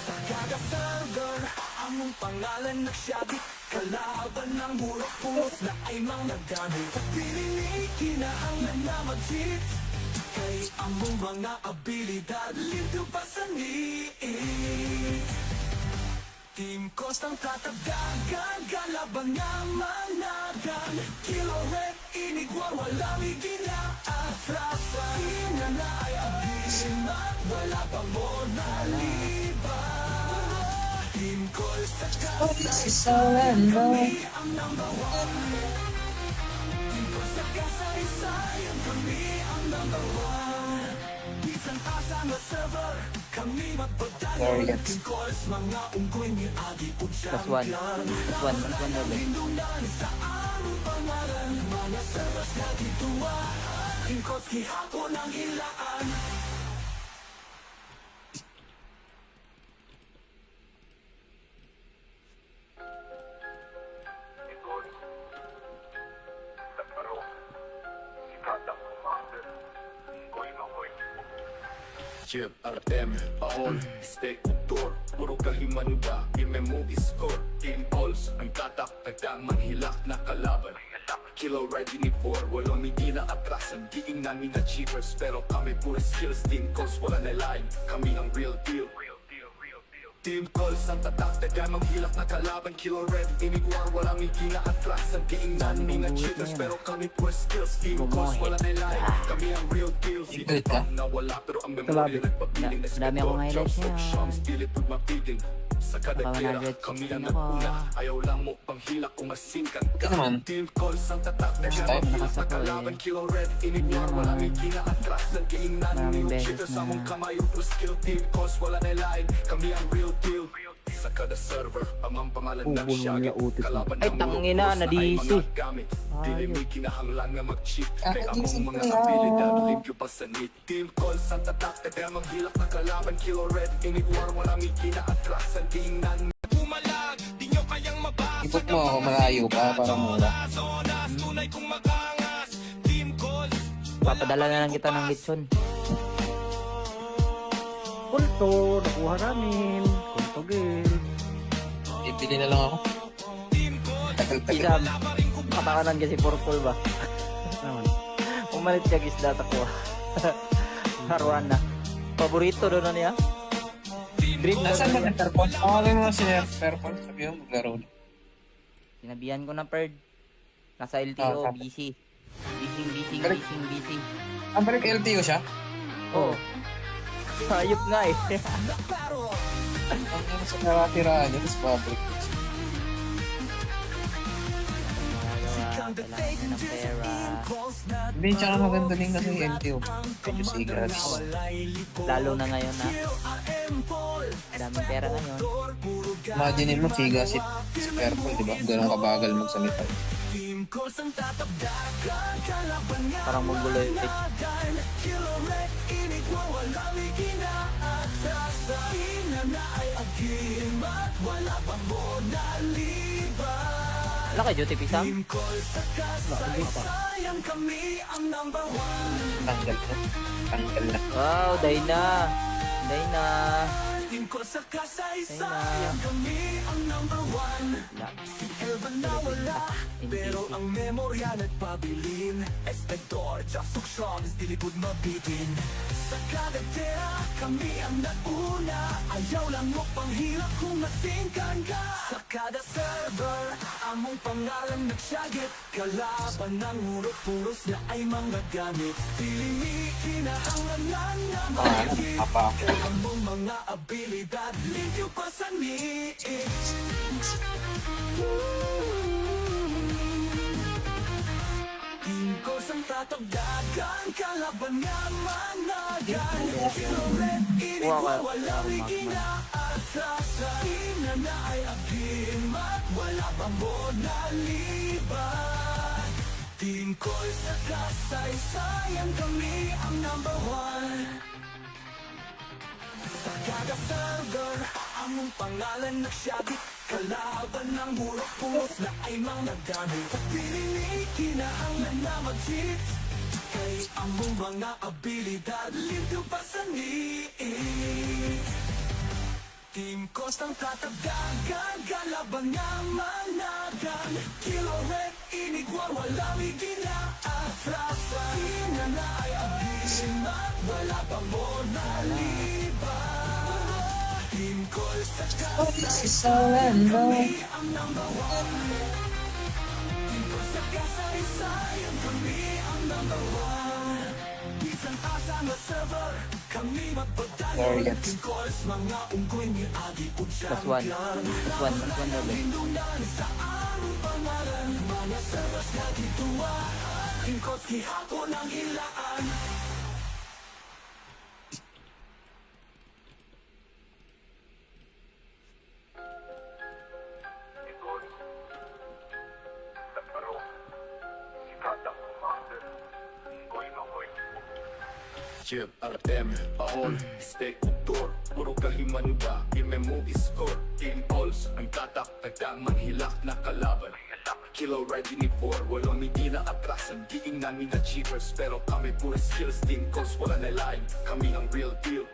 Sa kada server, among pangalan nagsyagit. Kalaban ng murok-puros na ay mga gamit. Pilinig, kinahanglan na mag-cheat. Kay among mga abilidad, limpyo pa sa niit. Team Calls ang tatagdagan, kalaban nga managan. Kilo red, inigwar, walang ikinaatras. Ina na ay agimat, wala pang monaliban. Team Calls sa kasaysayan, kami ang number one. Team Calls sa kasaysayan, kami ang number one. Bisan asa nga server, kami Sorry, magpadayon. guys. Team Calls, mga unggoy ni Agi Plus one. Plus one level. Lindunan sa among pangalan, mga servers na gituwa. Team Calls, gihapon ang hilaan. Chip, Artem, Paol, Steak, Tour, puro kahimanuda, imemo score, Team Alls, ang tatak, tagdamang hilak na kalaban. Kilo ready ni Por, walang hindi na atrasan, diing namin na cheapers, pero kami puro skills. Team Calls, wala na line, kami ang real deal. Team calls ang tatak, tagang hilak na kalaban. Kilo red, inigwar, walang ikinaatras. Ang tingnan mga cheaters, pero kami pure skills. Team calls, wala na line, kami ang real deal. Di Galit ka? na wala, pero ang memory nagpapiling. Madami akong highlights niya. Shams, pilit magmapiling. Sa kada Baka tira, 116 kami ang ako. naguna. Ayaw lang mo pang hilak kung masingkan ka. Ito naman. Team calls ang tatak, tagang hilak na kalaban. Kilo red, inigwar, walang ikinaatras. Ang tingnan Maraming mga beses cheaters, na- among kamay yung plus skill. Team calls, wala na line, kami ang real deal. Sa kada server, ang pangalan ng Ubo Shaggy. nila utis na. Kalaban Ay, ng tangina, mga na-DC. mga gamit. Dili Ayun. may kinahanglan nga mag-cheat. Ah, Kaya DC among mga kaya. abilidad, limpyo pa sa need. Team calls ang tatak, tagang hilak na kalaban. Kilo red, inigwar, walang ikinaatras. Ang tingnan pumalag, di nyo kayang mabasa. Ikot mo ako malayo pa para mura. Tunay kong magangas. Team calls, Papadala na lang kita ng lechon. Pulto, nakuha namin. Kuntugin. Ibili na lang ako. Tagal-tagal. Isam, katakanan kasi purple ba? Naman. Umalit siya gisda takwa. Arwana. Paborito doon na niya. Dream na Nasaan ba niya. na Fairpon? Pangalan mo si Fairpon. Sabi mo, maglaro na. Sinabihan ko na Perd. Nasa LTO, Ah, busy. Busy. Ah, balik LTO siya? Oo. Hayop nga eh. Ang ano sa nakatirahan niya, tapos babalik. Kailangan ng pera. Hindi, tsaka maganda din kasi LTO. Medyo sigas. Lalo na ngayon na. Daming pera ngayon. Imagine mo, sigas si Fairpon, di ba? Ganun kabagal magsalita. team calls ang tatabdagan. Kalaban nga Parang magulo eh. managan. Kilo red, inigwar, walang ikinaatras. Sa ina na ay agimat, wala pang bonaliban. Wala kay Duty Pisang? Team calls sa kasaysayan, kami ang number one. Tanggal na. Tanggal na. Wow, Dayna. Dayna. Team calls sa kasaysayan, kami ang number one. Wala. Elvan na wala, pero ang memorya nagpabilin. Espector, Jasok Shams, di likod mabitin. Sa kada tira, kami ang nauna. Ayaw lang mo panghirap kung masingkan ka. Sa kada server, among pangalan nagsyagit. Kalaban ng urot-puros na ay mga gamit. Piling kinahanglan na mahigit. Apa. Kaya mong mga abilidad, limpyo pa sa niit. Team ko sang tatagdagan, kalaban nga managan. Kilo red, inigwa, walang ikinaatras. Sa ina na ay agimat, wala pang bonaliban. Team ko sa kasaysayan, kami ang number one. Sa kada server, among pangalan nagsyagit. Kalaban ng murok-puros na ay mga gamit. Piling kinahanglan na mag-cheat. Kay among mga abilidad, limpyo pa sa niit. Team Costang tatagdagan, kalaban nga managan. Kilo red, inigwar, walang ikinaatras. Sa ina na ay agimat, wala pang bonaliban. Team Call sa kasaysayan, kami ang number one. Team Call sa kasaysayan, kami ang number one. Isang asa nga server, kami magpagdalo. Team Calls, mga unggoy ni Agi Plus one. Plus one na ba? Pindunan sa aming pangalan, mga servers na dituwa. Team Calls, kihapon ang hilaan. Chip, RM, Paol, Steak, Tour, puro kahimanuda, imemo score, team calls, ang tatak, nagdamang hilak na kalaban. Kilo ready ni Four, walang hindi na atras, ang diing namin na cheapers, pero kami puro skills, team calls, wala na line, kami ang real deal.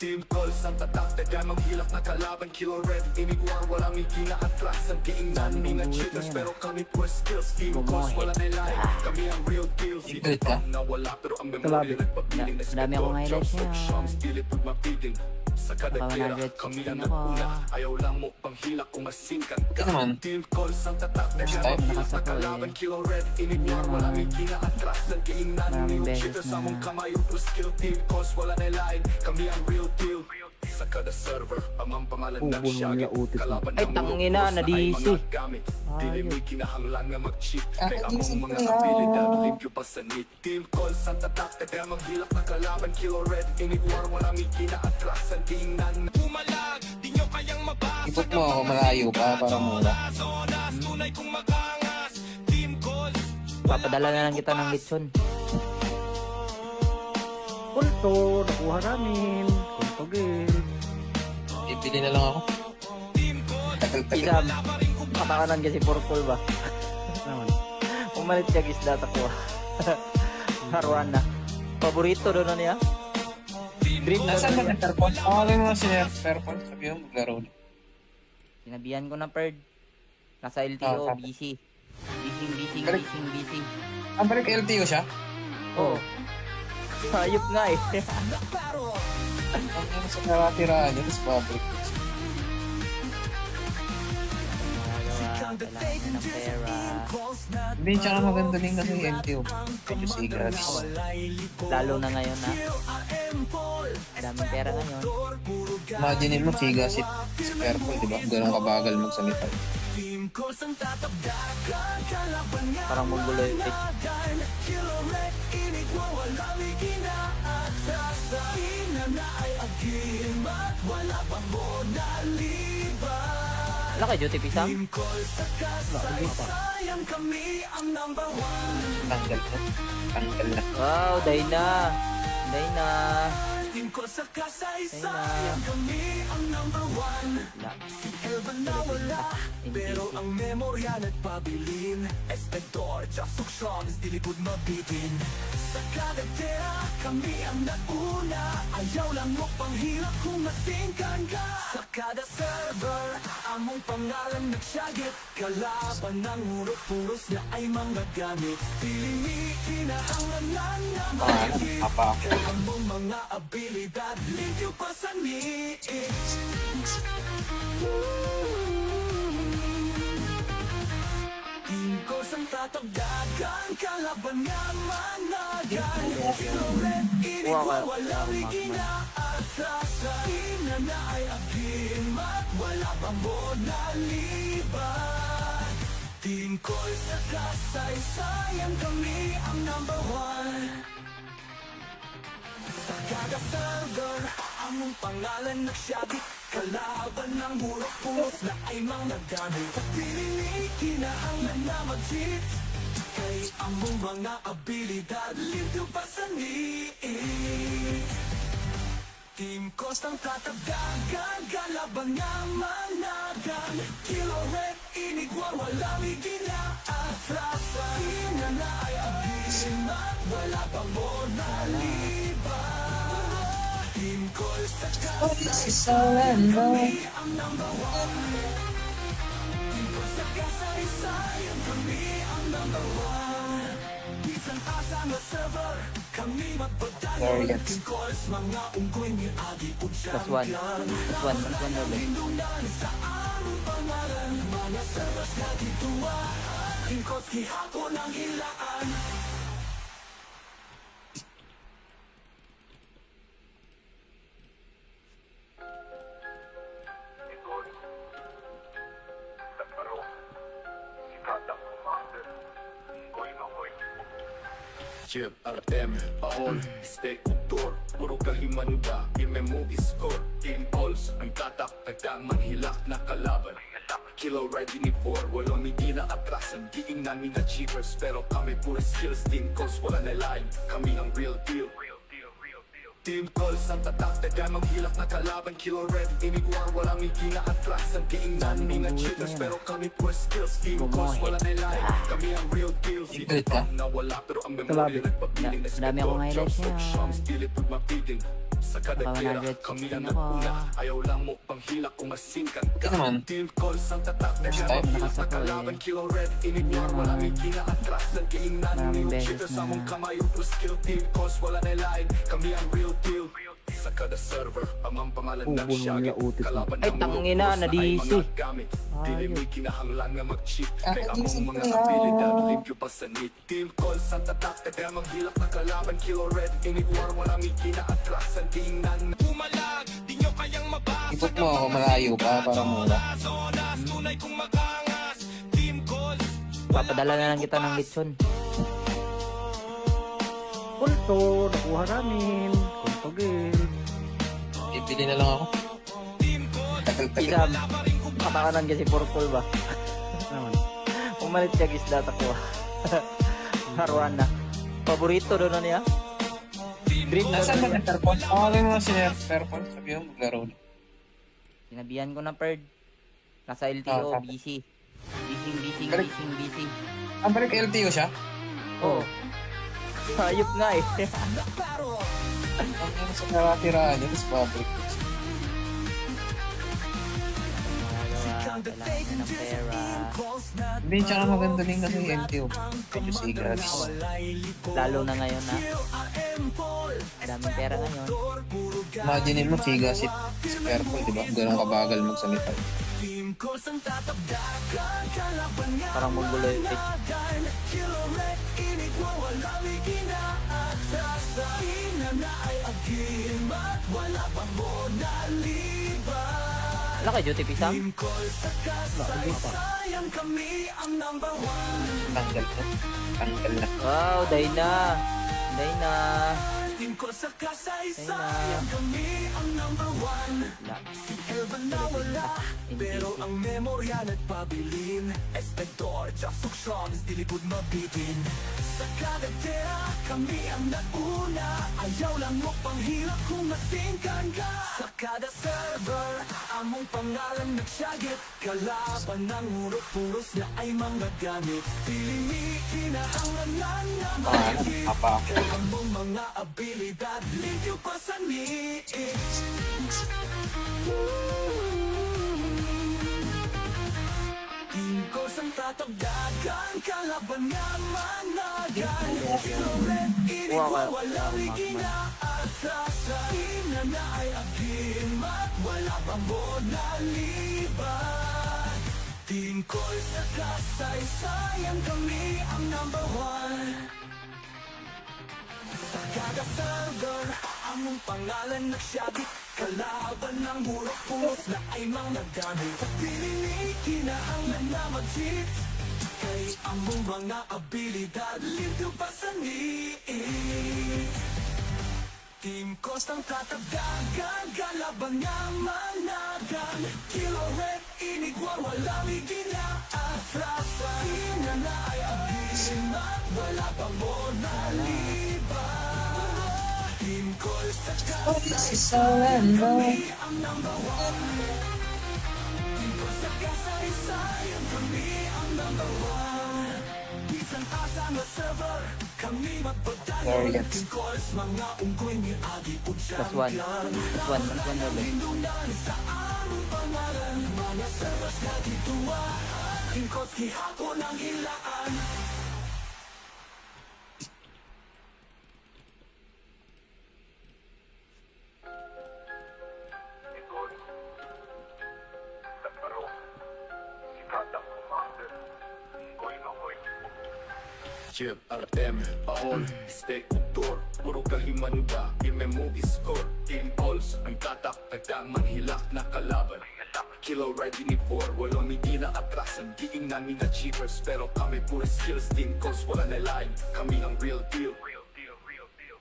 Team calls ang tatak, nagdamang hilak na kalaban. Kilo red, inigwar, walang ikinaatras. Ang diing namin na cheaters, pero kami puro skills. Team calls, wala na line, kami ang real deal. Galit ka? Nawala pero ang memory nagpabiling na Dami akong highlights niya. Shams, pilit magmapiling. Sa kada Baka tira, 116 kami ang ako. naguna. Ayaw lang mo pang hila kung asinkan ka. Ito naman. Team calls ang tatak na First kaya time. maghilak na Nakasako eh. kalaban. Kilo red, Hindi inigwar, naman. walang ikinaatras. Nagkiingnan Maraming yung beses cheater sa na. mong kamay. Plus skill, team calls, wala na line. Kami ang real deal. Sa kada server, amang pangalan Ubo nagsyagit. nila utis mo. Kalaban Ay, ng tangina, ulo, plus na ay na-DC. mga gamit. Dili mo'y kinahanglan nga mag-cheat. Kay Ah, among DC mga ko yan. abilidad, limpyo pa sa need. Team calls ang tatak na kaya maghilak na kalaban. Kilo red, inigwar, walang ikinaatras. Ang tingnan Pumalag, di nyo kayang mabasa. Ikot mo ako malayo pa para mura. Zonas, tunay kong makangas. Team calls, Papadala na lang kita ng lechon. Kulto, nakuha namin. Kuntugin. Bibili na lang ako. Isa, katakanan kasi purple ba? Naman. Pumalit siya gisda sa kuha. Arwana. Paborito doon na niya. Dream na Nasaan ba doon na Fairpon? Tawagin mo na si Fairpon. Sabi mo, maglaro na. Sinabihan ko na Perd. Nasa LTO, Ah, busy. Busy. Balik. Ang balik LTO siya? Oo. Hayop nga eh. Ang ano sa naratirahan niya, tapos babalik. Kailangan niya ng pera. Hindi, tsaka maganda din kasi yung LTO. Medyo sigas. Lalo na ngayon na. Daming pera ngayon. Imagine mo, sigas si Fairpon, di ba? Ganun kabagal magsalita. team calls ang tatabdakan. Kalaban nga Parang magulo eh. malagan. Kilo red, inigwar, walang ikinaatras. Ina na ay agimat, wala pang monaliban. Wala kay Duty Pisang? Team calls sa kasaysayan, kami ang number one. Tanggal na. Tanggal na. Wow, Dayna. Dayna. Team calls sa kasaysayan, kami ang number one. Wala. Elvan na wala, pero ang memorya nagpabilin. Espector, Jackson Shots, dilipod mabitin. Sa kada tira, kami ang nauna. Ayaw lang mo pang hirap kung masingkan ka. Sa kada server, among pangalan nagsyagit. Kalaban ng urot-puros na ay mga gamit. Piling kinahanglan na mahigit. Apa. Kaya mong mga abilidad, limpyo pa sa niit. Team ko sang tatagdagan, kalaban nga managan. Kilo red, inigwar, walang ikinaatras. Ina na ay agimat, wala pang monaliban. Team ko sa kasaysayan, kami ang number one. Sa kada server, among pangalan nagsyagit. Kalaban ng murok-puros na ay mga gamit. Pililing kinahanglan na mag-cheat. Kay among mga abilidad, limpyo pa sa niit. Team Coast ang tatabdagan, kalaban nga managan. Kilo red, inigwar, walang ikinaatras. Ina na ay agimat, wala pang monaliban. Team Coast sa kasaysayan, kami ang number one. Team Coast sa kasaysayan, kami ang number one. Bisan asa nga server, kami magpadayon. Glorious. Team Coast, mga unggoy ni Agi Plus one. Plus one ulit. Pindunan sa aming pangalan, mga servers na gituwa. Team Coast, gihapon ang hilaan. Chip, RTM, Paol, Steak, Tour, puro kahimanuda, imemo score, team calls, ang tatak, nagdamang hilak na kalaban. Kilo ready ni Four, walang hindi na atras, ang diing namin na cheapers, pero kami puro skills, team calls, wala na line, kami ang real deal. Team calls ang tatak, nagdamang hilak na kalaban. Kilo red, inigwar, walang hindi na atras, ang diing namin na cheaters, pero kami puro skills, team calls, wala na line, kami ang real deal. Galit ka? Nawala pero ang memorya nagpabiling na Dami akong highlights niya. Sa kada Baka tira, 116 kami ang ako. naguna. Ayaw lang mo pang hilak kung asinkan Ito ka. naman. Team calls ang tatak na First kaya time. maghilak na Nakasako eh. kalaban. Kilo red, inigwar, walang ikinaatras. Nagkiingnan Maraming yung beses cheaters sa na. mong kamay. Plus skill, team calls, wala na line. Kami ang real deal. Sa kada server, amang pangalan ng Ubon mo Shaggy. niya utis mo. Kalaban Ay, ng tangina, Muros na ay na-DC. mga gamit. Dili mo'y kinahanglan nga mag-cheat. Kay Ah, among DC mga pala. abilidad, limpyo pa sa need. Team call sa tatak, tagamang hilak na kalaban. Kilo red, init war, walang ikinaatras. Ang tingnan pumalag, di nyo kayang mabasa. Ikot mo ako malayo pa para mura. Tunay kung makangas. Team calls, Papadala na lang kita ng lechon. Pulto, nakuha namin. Kuntugil. Bibili na lang ako. Tagal-tagal. Isam, katakanan kasi purple ba? Naman. Umalit siya gisda takwa. Arwana. Paborito doon na niya. Dream na Nasaan ba niya. na Fairpon? Tawagin mo si Fairpon. Sabi mo maglaro na. Sinabihan ko na Perd. Nasa Ah, LTO, tapos? busy. Busy. Ah, balik LTO siya? Oo. Hayop nga eh. Ang ano sa naratirahan niya, tapos babalik. Kailangan ng pera. Hindi, tsaka maganda din kasi yung LTO. Medyo sigas. Lalo na ngayon na. Daming pera ngayon. Imagine mo, sigas si Fairpon, di ba? Ganun kabagal magsalita. Team calls ang tatagdagan, kalaban nga Parang magulo yung pitch. Kilo red, init mo, walang ikinaatras. Sa ina na ay agimat, wala pang bonaliban. Wala kay Duty Pisang? Team calls sa kasaysayan, kami ang number one. Tanggal na. Tanggal na. Wow, Dayna. Dayna. Team calls sa kasaysayan, kami ang number one. Wala. Si Elvan na wala, pero ang memorya nagpabilin. Espector, Jackson, di likod mabitin. Sa kagatera, kami ang nauna. Ayaw lang mo panghirap kung masingkan ka. Sa kada server, among pangalan nagsyagit. Kalaban ng urot-puros na ay mga gamit. Piling kinahanglan na mahigit. Apa. Kaya mong mga abilidad, limpyo pa sa niit. Team ko sang tatagdagan, kalaban nga managan. Kilo red, init Wow, mo, walang ikinaatras. Sa ina na ay agimat, wala pang bonaliban. Team ko sa kasaysayan, kami ang number one. Sa kada server, among pangalan nagsyagit. Kalaban ng murok-puros na ay mga gamit. Piling kinahanglan na mag-cheat. Kay among mga abilidad, limpyo pa sa niit. Team Costang tatagdagan, kalaban nga managan. Kilo red, inigwa, walang ikinaatras. Sa ina na ay agimat, wala pang bonaliban. Team Call sa kasaysayan, kami ang number one. Team Call sa kasaysayan, kami ang number one. Isang asa nga server, kami magpagdalo. Yes. Team Calls, mga unggoy ni Agi Plus one. Plus one ulit. Lindunan sa aming pangalan, mga servers na dituwa. Team Calls, kihapon ang hilaan. Chip, RTM, Paol, Steak, Tour Puro kahimanuda, imemo score Team calls, ang tatak, nagdamang hilak na kalaban Kilo ready ni Four, walang hindi na atras Ang diing namin na cheapers, pero kami puro skills Team calls, wala na line, kami ang real deal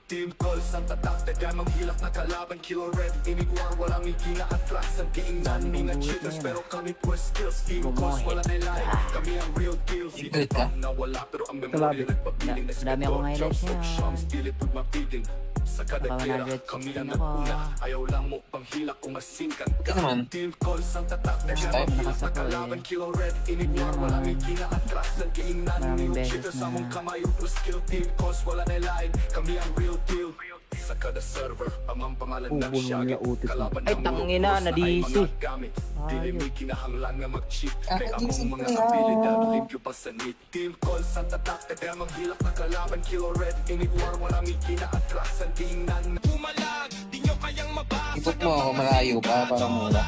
Team calls, ang tatak, nagdamang hilak na kalaban Kilo red, inigwar, walang hindi na atras Ang diing namin na cheaters, pero kami puro skills Team calls, wala na line, kami ang real deal Good ka? Nawala pero ang memorya nagpabiling na Dami akong highlights niya. Pilit pag mapiling sa kada Baka tira, 116 kami ang ako. naguna Ayaw lang mo pang hilak kung masinkan ka Ito naman. Team calls ang tatak na First gabang time. hilak na Nakasako kalaban eh. Kilo red, inigwar, Hindi walang naman. ikinaatras Ang kiingnan Maraming ng beses cheaters na. Among kamay, plus skill Team calls, wala na line Kami ang real deal sa kada server, amang pangalan ng Ubon mo Shaggy niya utis mo. Kalaban Ay, ng tangina, murok-puros na ay na-DC. mga gamit Dili mo'y kinahanglan nga mag-cheat Ah, Kaya DC among mga pala. abilidad, limpyo pa sa need Team call sa tatak, tagamang hilak na kalaban Kilo red, inigwar, walang ikinaatras Ang tingnan pumalag, di nyo kayang Ikot mo ako malayo pa para mura.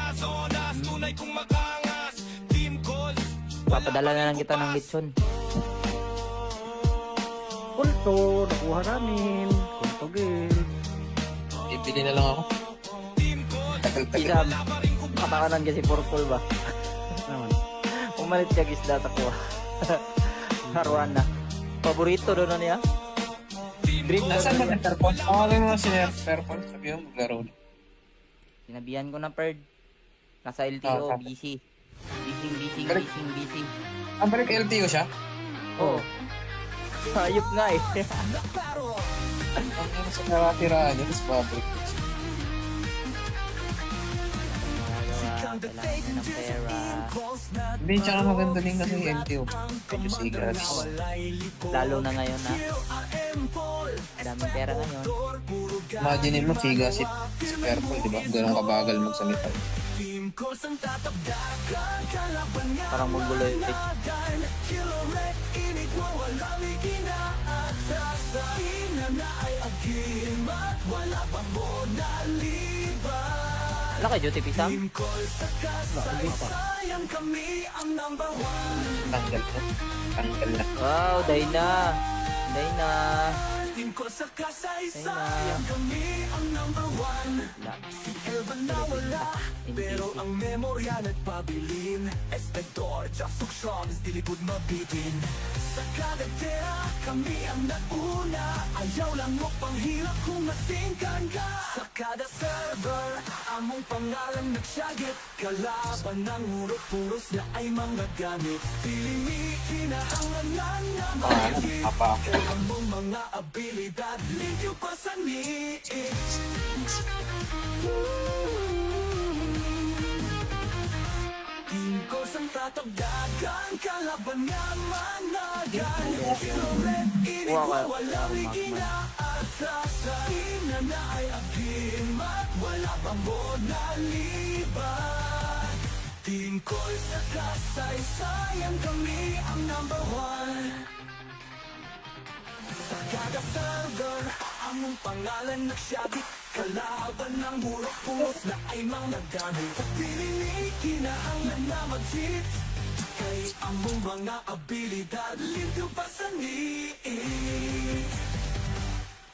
Papadala na lang kita ng lechon. Pulto, nakuha namin. Kuntugin. Bibili na lang ako. Tagal-tagal. Isam, kapakanan kasi purple ba? Naman. Umalit siya isda takwa. Arwana. Paborito doon na niya. Dream na Nasaan ba doon ng Fairphone? Awalin mo na si Fairphone. Sabi mo, maglaro na. Sinabihan ko na Perd. Nasa LTO, Ah, busy. Balik. Busy. Ah, balik LTO siya? Oo. Hayop nga eh. Ang ano sa naratirahan niya, tapos babalik. Kailangan niya ng pera. Hindi, tsaka maganda din kasi yung LTO. Medyo sigas. Lalo na ngayon na. Daming pera ngayon. Imagine mo, sigas si Fairphone, di ba? Ganun kabagal magsalita. Parang magulo eh. Wala kayo duty pisang? Tanggal na. Tanggal na. Wow, day na. Day na. Wala. Pero ang memorya nagpabilin Espector, Jackson Shoms, dilipod mabitin Sa kagatera, kami ang nauna Ayaw lang mo panghirap kung masingkan ka Sa kada server, among pangalan nagsyagit Kalaban ng urot-puros na ay mga gamit Piling kinahanglan na mahigit Apa? Among mga abilidad, limpyo pa sa niit Team ko sang tatagdagan, kalaban nga managan Red, walang ikinaatasan na na ay agimat, wala bang monaliban Team ko sa kasaysayan, kami ang number one Sa kada server, among pangalan nagsyagit Kalaban ng murok-puros na ay mga gamit Pilinig, kinahanglan na mag-cheat Kay among mga abilidad, limpyo pa sa niit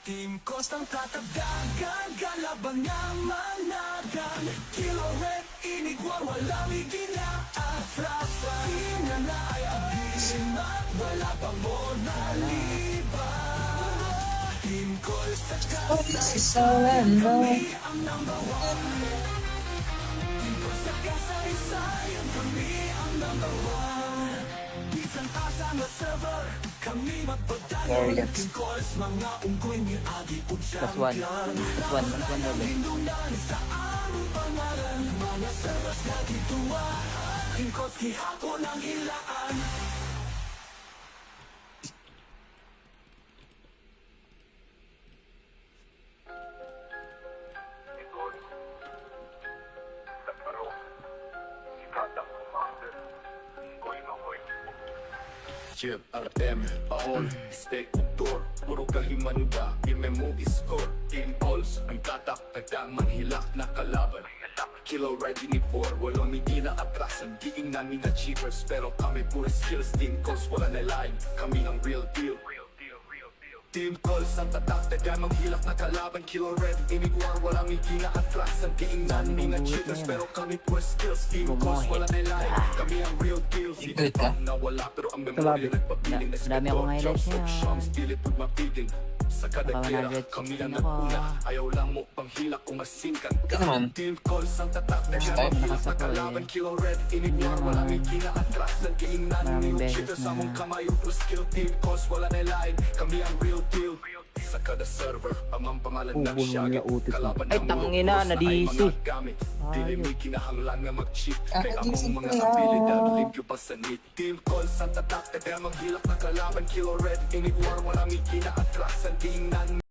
Team Coast ang tatagdagan, kalaban nga managan Kilo Red, inigwa, walang iginaafrasan Ina na ay agimat, wala pang monaliban Team Coast sa kasaysayan, kami ang number one Team Coast sa kasaysayan, kami ang number one Bisan asa nga server, kami magpagdalo Team Coast, mga unggoy ni Agi o Plus one. Plus one ulit. Pindunan sa aming pangalan Mga servers na gituwa Team Coast, gihapon ang hilaan Chip, RM, Paol, Spector, puro kahimanuda, imemo score, Team Pulse, ang tatak, tagdang manghilak na kalaban. Kilo ready ni Por, walang hindi na atrasan, diing namin na cheapers, pero kami puro skills, Team Pulse, wala na line, kami ang real deal. Team Pulse, ang tatak, tagdang manghilak na kalaban, Kilo ready, imigwar, walang hindi na atrasan, diing namin na cheapers, pero kami puro skills, Team Pulse, wala na line, kami ang real deal. Galit ka? Nawala pero ang Salabi. memorya nagpabiling Dami akong highlights niya. Sa kada Baka kira, 100 kami ang ako. naguna Ayaw lang mo panghilak kung asinkan Ito naman. Team calls ang tatak na First siya time. Mahilak na Nakasako kalaban eh. Kilo red, inigwar, Hindi walang naman. ikinaatras Nagkiingnan Maraming yung beses cheaters na- sa mong kamay Plus skill, team calls, wala na line Kami ang real deal Sa kada server, amang pangalan ng Ubol mo syagit niya, utis Kalaban Ay, ng tangina, mulok, na ay na-DC. mga gamit Dili may kinahanglan nga mag-cheat Kay Ah, among DC mga pala. abilidad Limpyo pa sa need Team calls ang tatak Kaya maghilak na kalaban Kilo red, inigwar, walang ikinaatras Ang tingnan